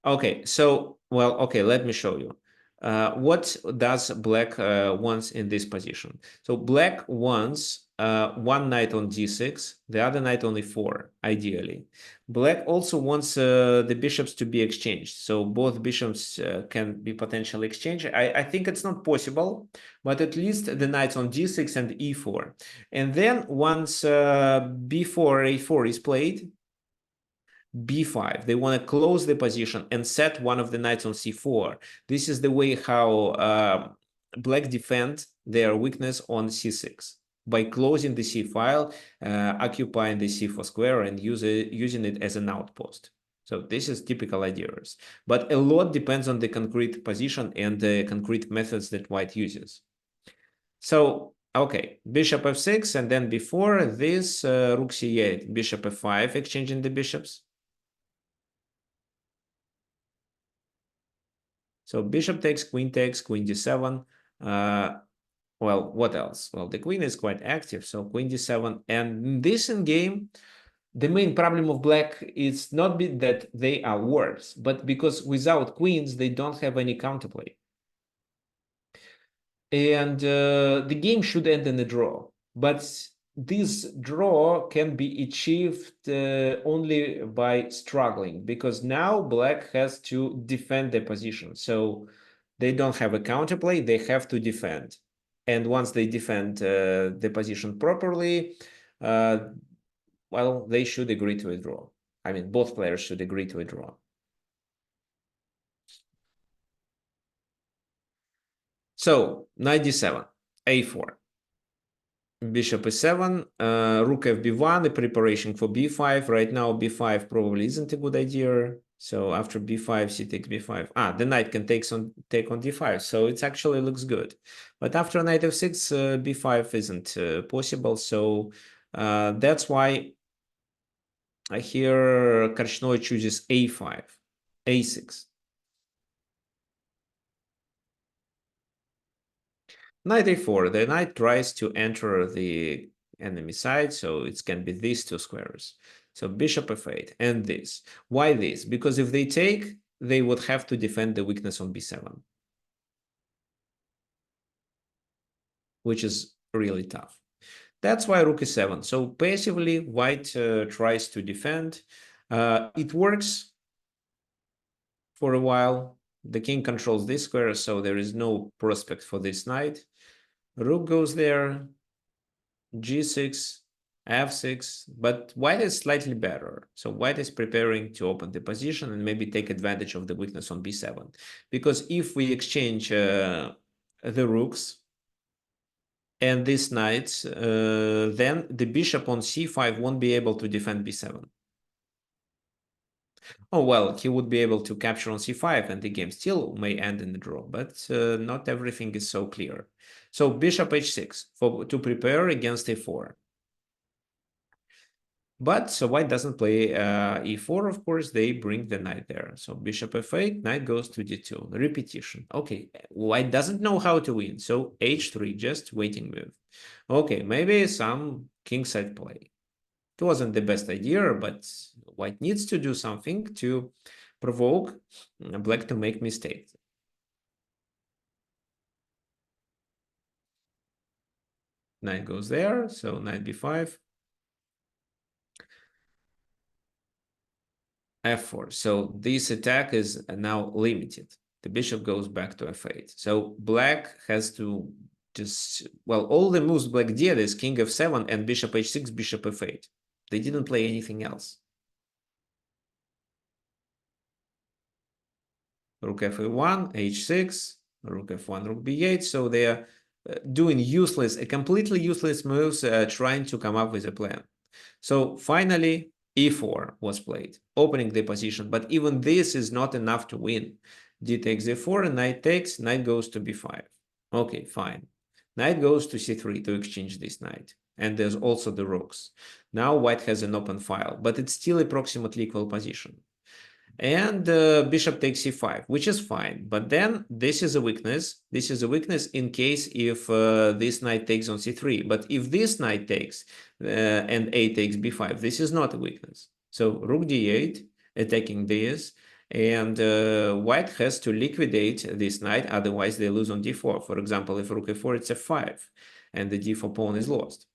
Okay, so, well, okay, let me show you. What does Black wants in this position? So Black wants one knight on d6, the other knight on e4, ideally. Black also wants the bishops to be exchanged. So both bishops can be potentially exchanged. I think it's not possible, but at least the knights on d6 and e4. And then once b4, a4 is played, b5. They want to close the position and set one of the knights on c4. This is the way how Black defend their weakness on c6 by closing the c file, occupying the c4 square, and using it as an outpost. So this is typical ideas. But a lot depends on the concrete position and the concrete methods that White uses. So, okay, bishop f6, and then before this, rook c8, bishop f5, exchanging the bishops. So bishop takes, queen d7. Well, what else? Well, the queen is quite active, so queen d7. And in this game, the main problem of Black is not that they are worse, but because without queens, they don't have any counterplay. And the game should end in a draw. But this draw can be achieved only by struggling, because now Black has to defend the position. So they don't have a counterplay, they have to defend. And once they defend the position properly, well, they should agree to a draw. I mean, both players should agree to a draw. So knight d7, a4. Bishop e7, rook fb1, the preparation for b5. Right now, b5 probably isn't a good idea. So after b5, c takes b5. The knight can take on d5, so it actually looks good. But after knight f6, b5 isn't possible. So that's why here Korchnoi chooses a5, a6. Knight a4. The knight tries to enter the enemy side, so it can be these two squares. So bishop f8 and this. Why this? Because if they take, they would have to defend the weakness on b7, which is really tough. That's why rook e7. So passively, white tries to defend. It works for a while. The king controls this square, so there is no prospect for this knight. Rook goes there, g6, f6, but white is slightly better. So white is preparing to open the position and maybe take advantage of the weakness on b7. Because if we exchange the rooks and these knights, then the bishop on c5 won't be able to defend b7. Oh, well, he would be able to capture on c5 and the game still may end in a draw, but not everything is so clear. So bishop h6 to prepare against a4. But so white doesn't play e4, of course, they bring the knight there. So bishop f8, knight goes to d2, repetition. Okay, white doesn't know how to win, so h3, just waiting move. Okay, maybe some kingside play. It wasn't the best idea, but white needs to do something to provoke black to make mistakes. Knight goes there, so knight b5. f4. So this attack is now limited. The bishop goes back to f8. So black has to just, well, all the moves black did is king f7 and bishop h6, bishop f8. They didn't play anything else. Rook f1, h6, rook f1, rook b8. So they are doing useless, completely useless moves, trying to come up with a plan. So finally, e4 was played, opening the position. But even this is not enough to win. D takes e4, and knight takes, knight goes to b5. Okay, fine. Knight goes to c3 to exchange this knight. And there's also the rooks. Now white has an open file, but it's still approximately equal position. And bishop takes c5, which is fine. But then this is a weakness. This is a weakness in case if this knight takes on c3. But if this knight takes and a takes b5, this is not a weakness. So rook d8, attacking this. And white has to liquidate this knight, otherwise they lose on d4. For example, if rook a4, it's f5, and the d4 pawn is lost.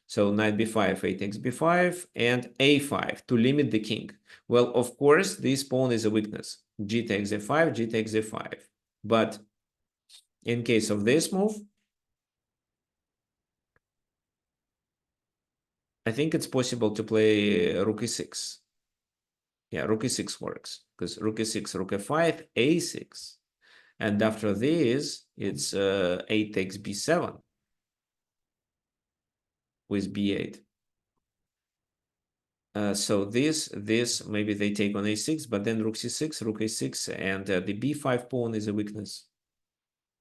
So knight b5, a takes b5, and a5 to limit the king. Well, of course, this pawn is a weakness. G takes a5, G takes a5. But in case of this move, I think it's possible to play rook e6. Yeah, rook e6 works because rook e6, rook f5, a6. And after this, it's a takes b7 with b8. So this maybe they take on a6, but then rook c6, rook a6, and the b5 pawn is a weakness.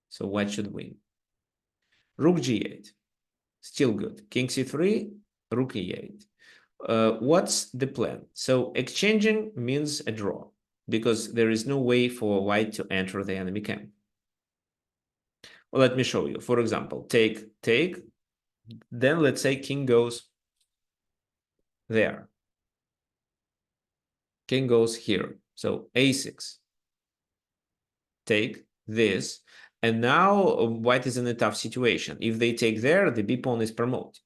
So white should win. Rook g8, still good. King c3, rook e8. What's the plan? So exchanging means a draw because there is no way for white to enter the enemy camp. Well, let me show you. For example, take, then let's say king goes there. King goes here. So a6. Take this. And now white is in a tough situation. If they take there, the b pawn is promoted.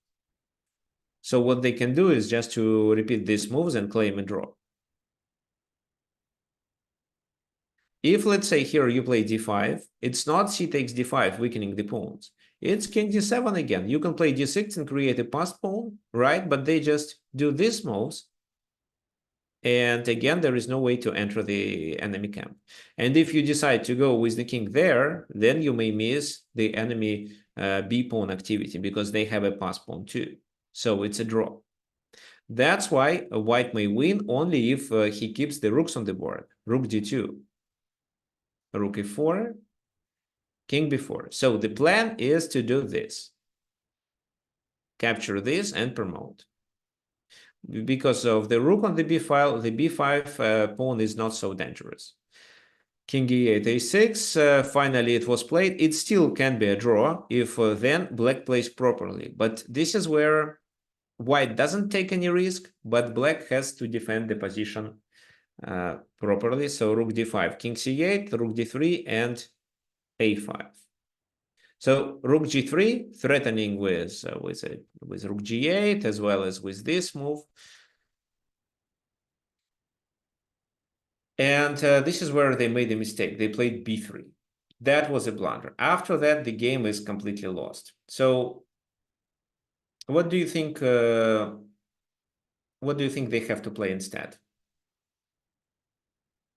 So what they can do is just to repeat these moves and claim a draw. If, let's say, here you play d5, it's not c takes d5, weakening the pawns. It's king d7 again. You can play d6 and create a passed pawn, right? But they just do these moves. And again, there is no way to enter the enemy camp. And if you decide to go with the king there, then you may miss the enemy b pawn activity because they have a passed pawn too. So it's a draw. That's why white may win only if he keeps the rooks on the board. rook d2, rook e4, king b4. So the plan is to do this. Capture this and promote. Because of the rook on the b file, the b5 pawn is not so dangerous. King e8, a6, finally it was played. It still can be a draw if then black plays properly. But this is where white doesn't take any risk, but black has to defend the position properly. So rook d5, king c8, rook d3, and a5. So rook g3, threatening with rook g8 as well as with this move. And this is where they made a mistake. They played b3. That was a blunder. After that, the game is completely lost. So what do you think? What do you think they have to play instead?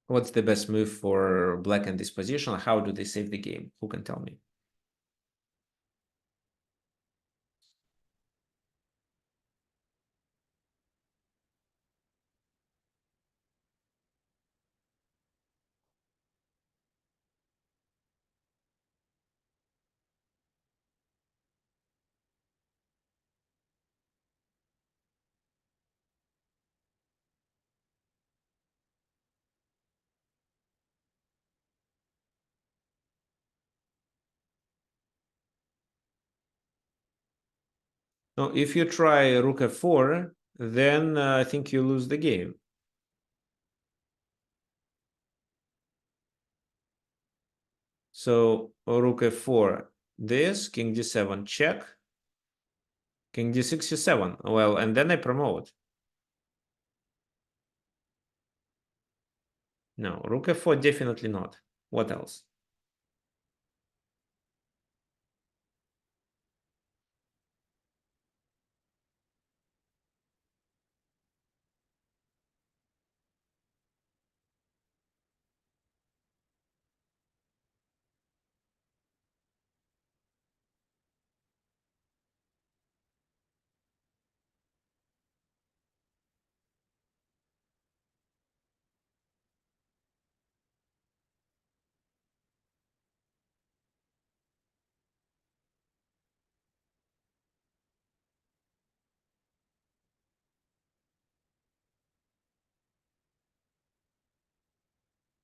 What's the best move for black in this position? How do they save the game? Who can tell me? No, if you try rook f4, then I think you lose the game. So rook f4, this, king d7, check, king d6, c7. Well, and then I promote. No, rook f4, definitely not. What else?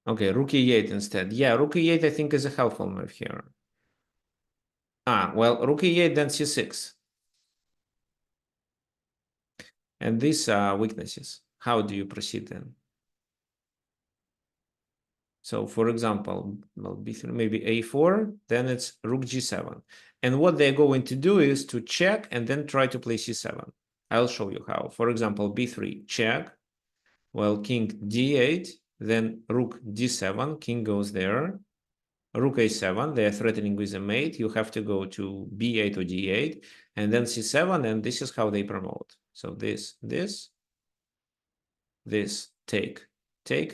Okay, rook e8 instead. Yeah, rook e8 I think is a helpful move here. Ah, well, rook e8 then c6. And these are weaknesses. How do you proceed then? So for example, well, b3, maybe a4, then it's rook g7. And what they're going to do is to check and then try to play c7. I'll show you how. For example, b3, check. Well, king d8, then rook d7, king goes there. Rook a7, they're threatening with a mate. You have to go to b8 or d8, and then c7, and this is how they promote. So this, take,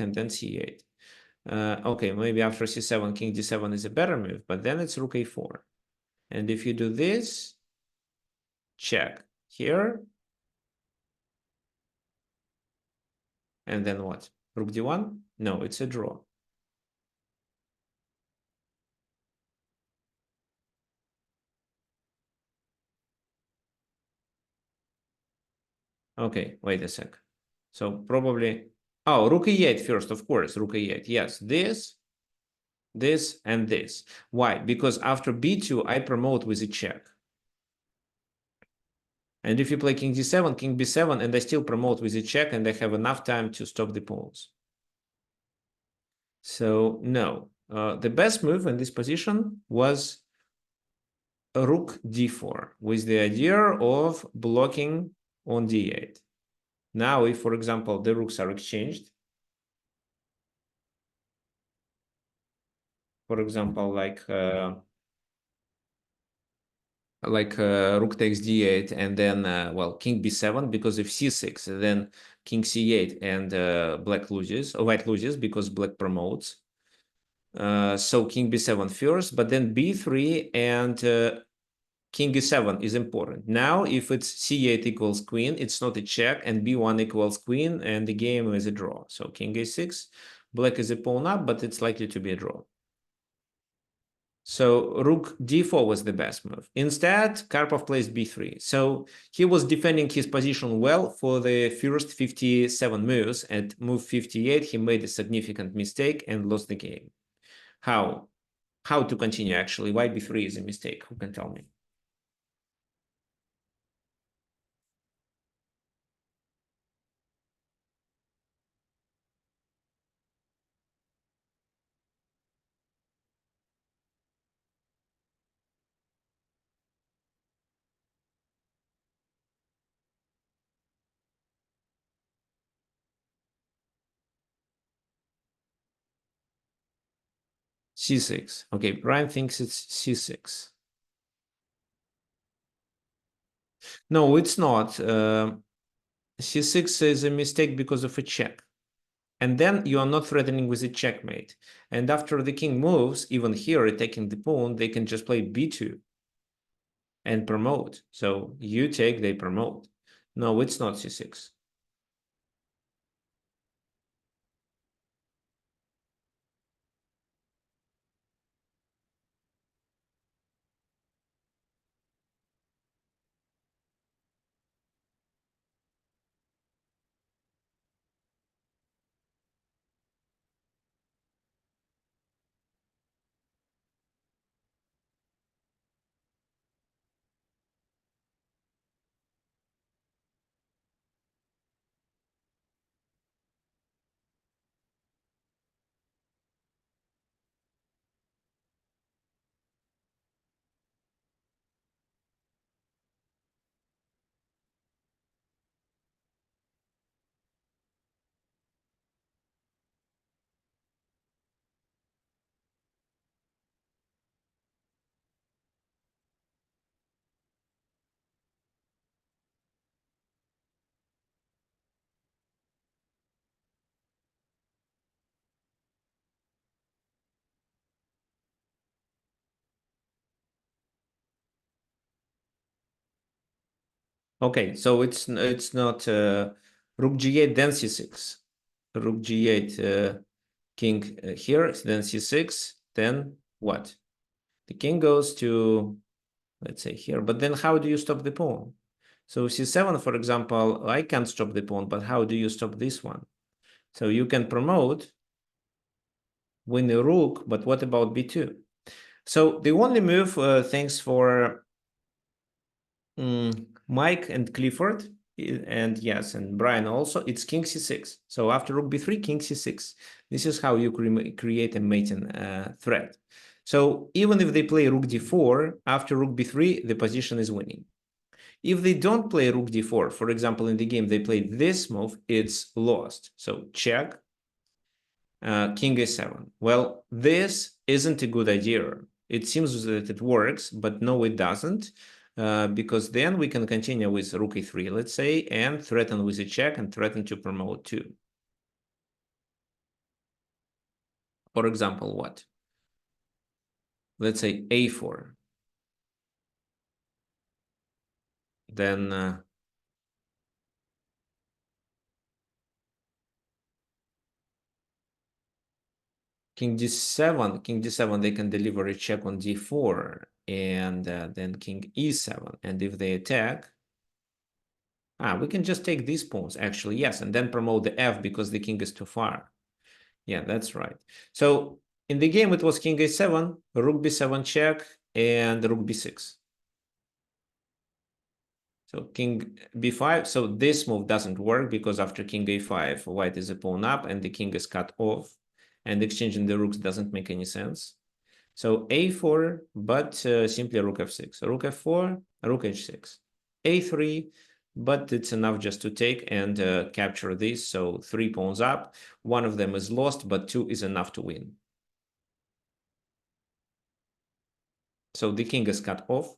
and then c8. Okay, maybe after c7, king d7 is a better move, but then it's rook a4. And if you do this, check here, and then what? Rook d1? No, it's a draw. Okay, wait a sec. So probably, oh, rook e8 first, of course, rook e8. Yes, this, and this. Why? Because after b2, I promote with a check. And if you play king d7, king b7, and I still promote with a check, and I have enough time to stop the pawns. So no, the best move in this position was rook d4 with the idea of blocking on d8. Now, if, for example, the rooks are exchanged, for example, like rook takes d8 and then, well, king b7, because if c6, then king c8 and white loses because black promotes. So king b7 first, but then b3 and king e7 is important. Now, if it's c8 equals queen, it's not a check, and b1 equals queen, and the game is a draw. So king a6, Black is a pawn up, but it's likely to be a draw. So rook d4 was the best move. Instead, Karpov plays b3. So he was defending his position well for the first 57 moves. At move 58, he made a significant mistake and lost the game. How? How to continue, actually? Why b3 is a mistake? Who can tell me? c6. Okay, Brian thinks it's c6. No, it's not. C6 is a mistake because of a check. And then you are not threatening with a checkmate. And after the king moves, even here attacking the pawn, they can just play b2 and promote. So you take, they promote. No, it's not c6. Okay, so it's not rook g8, then c6. Rook g8, king here, then c6, then what? The king goes to, let's say here, but then how do you stop the pawn? So c7, for example, I can't stop the pawn, but how do you stop this one? So you can promote, win a rook, but what about b2? So the only move, thanks for Mike and Clifford, and yes, and Brian also, it's king c6. So after rook b3, king c6. This is how you create a mating threat. So even if they play rook d4, after rook b3, the position is winning. If they don't play rook d4, for example, in the game they played this move, it's lost. So check, king a7. Well, this isn't a good idea. It seems that it works, but no, it doesn't, because then we can continue with rook a3, let's say, and threaten with a check and threaten to promote too. For example, what? Let's say a4. Then king d7, they can deliver a check on d4, and then king e7. And if they attack, we can just take these pawns, actually, yes, and then promote the f because the king is too far. Yeah, that's right. So in the game, it was king a7, rook b7 check, and rook b6. So king b5. So this move doesn't work because after king a5, white is a pawn up and the king is cut off, and exchanging the rooks doesn't make any sense. So a4, but simply rook f6. Rook f4, rook h6. a3, but it's enough just to take and capture this. So 3 pawns up. One of them is lost, but 2 is enough to win. So the king is cut off.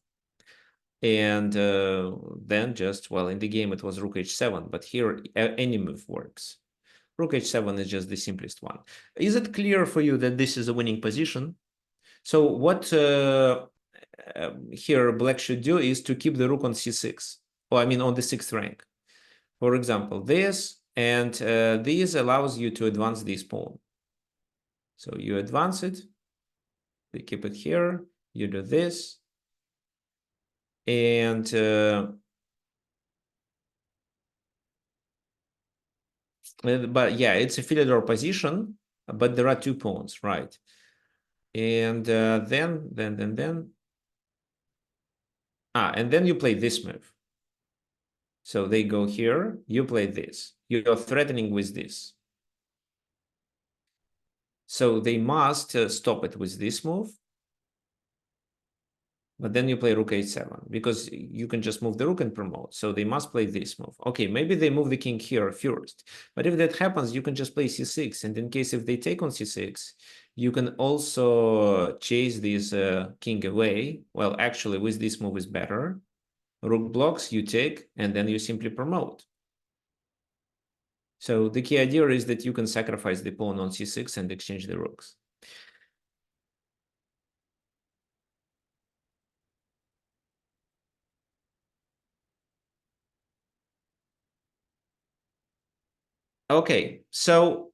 And then just, well, in the game it was rook h7, but here any move works. Rook h7 is just the simplest one. Is it clear for you that this is a winning position? So what here black should do is to keep the rook on c6, or I mean on the 6th rank. For example, this, and this allows you to advance this pawn. So you advance it, you keep it here, you do this, and but yeah, it's a Philidor position, but there are 2 pawns, right? And then and then you play this move. So they go here, you play this. You're threatening with this. So they must stop it with this move. But then you play rook h7 because you can just move the rook and promote. So they must play this move. Okay, maybe they move the king here first. But if that happens, you can just play c6. And in case if they take on c6, you can also chase this king away. Well, actually, with this move is better. Rook blocks, you take, and then you simply promote. So the key idea is that you can sacrifice the pawn on c6 and exchange the rooks. Okay, so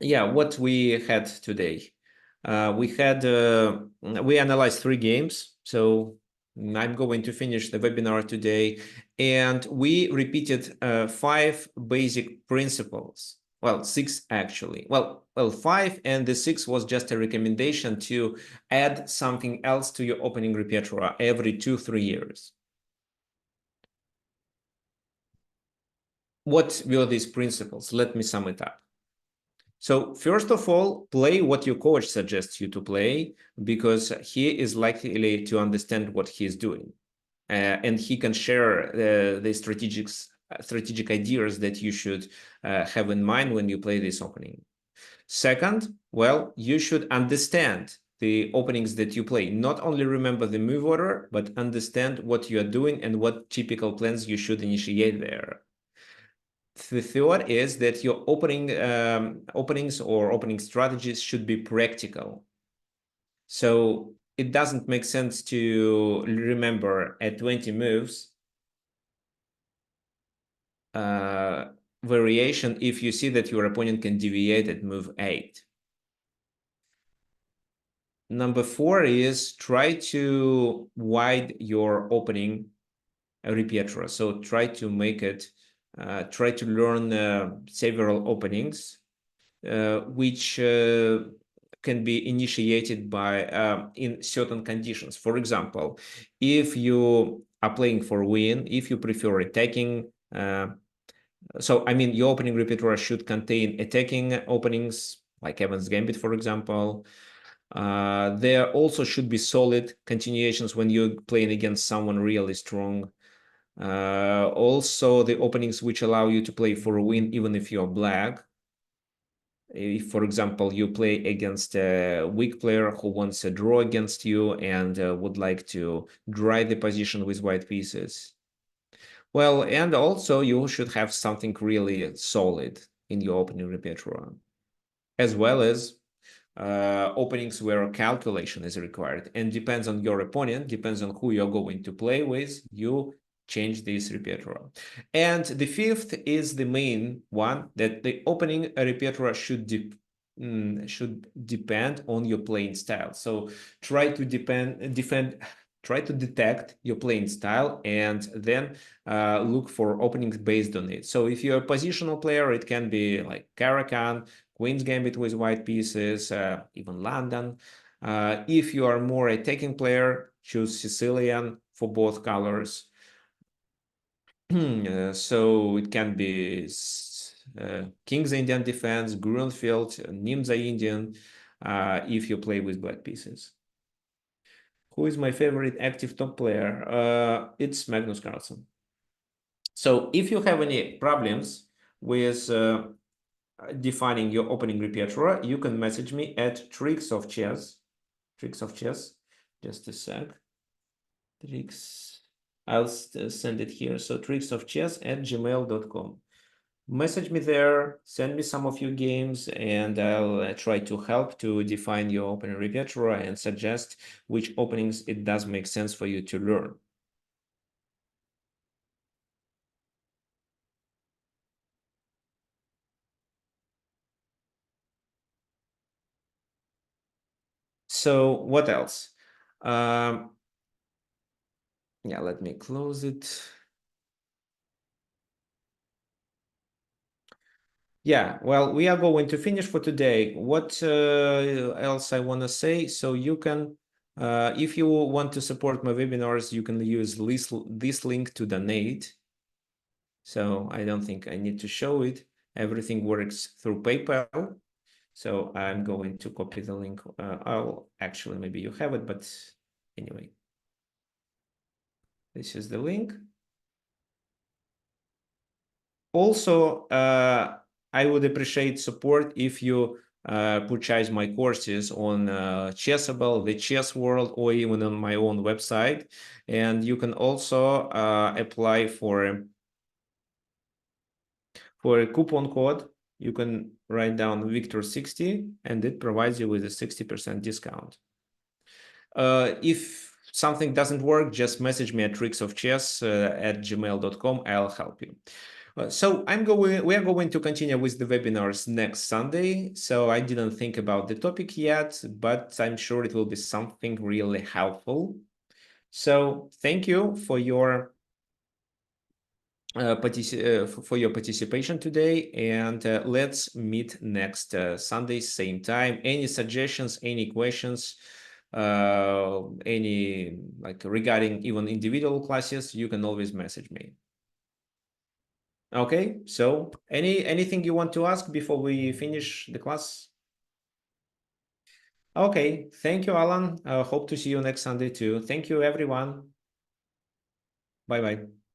yeah, what we had today. We analyzed 3 games. So I'm going to finish the webinar today. And we repeated 5 basic principles. Well, 6 actually. Well, 5, and the 6 was just a recommendation to add something else to your opening repertoire every 2-3 years. What were these principles? Let me sum it up. So first of all, play what your coach suggests you to play, because he is likely to understand what he is doing. And he can share the strategic ideas that you should have in mind when you play this opening. Second, well, you should understand the openings that you play. Not only remember the move order, but understand what you are doing and what typical plans you should initiate there. The third is that your openings or opening strategies should be practical. So it doesn't make sense to remember at 20 moves variation if you see that your opponent can deviate at move 8. Number 4 is try to wide your opening repertoire. So try to make it, try to learn several openings, which can be initiated by in certain conditions. For example, if you are playing for win, if you prefer attacking, so I mean your opening repertoire should contain attacking openings like Evans Gambit, for example. There also should be solid continuations when you're playing against someone really strong. Also the openings which allow you to play for a win even if you're black. If, for example, you play against a weak player who wants a draw against you and would like to dry the position with white pieces. Well, and also you should have something really solid in your opening repertoire, as well as openings where calculation is required, and depends on your opponent, depends on who you're going to play with, you change this repertoire. And the fifth is the main one, that the opening repertoire should depend on your playing style. So try to try to detect your playing style and then look for openings based on it. So if you're a positional player, it can be like Caracan, Queen's Gambit with white pieces, even London. If you are more attacking player, choose Sicilian for both colors. So it can be King's Indian Defense, Grunfeld, Nimza Indian, if you play with black pieces. Who is my favorite active top player? It's Magnus Carlsen. So if you have any problems with defining your opening repertoire, you can message me at Tricks of Chess. Just a sec. Tricks. I'll send it here. So tricksofchess@gmail.com. Message me there, send me some of your games, and I'll try to help to define your opening repertoire and suggest which openings it does make sense for you to learn. So what else? Yeah, let me close it. Yeah, well, we are going to finish for today. What else I want to say? So you can, if you want to support my webinars, you can use this link to donate. So I don't think I need to show it. Everything works through PayPal. So I'm going to copy the link. I'll actually, maybe you have it, but anyway, this is the link. Also, I would appreciate support if you purchase my courses on Chessable, the Chess World, or even on my own website. And you can also apply for a coupon code. You can write down Victor60, and it provides you with a 60% discount. If something doesn't work, just message me at tricksofchess@gmail.com. I'll help you. So we are going to continue with the webinars next Sunday. So I didn't think about the topic yet, but I'm sure it will be something really helpful. So thank you for your participation today, and let's meet next Sunday, same time. Any suggestions, any questions, any regarding even individual classes, you can always message me. Okay, so anything you want to ask before we finish the class? Okay, thank you, Alan. Hope to see you next Sunday too. Thank you, everyone. Bye-bye.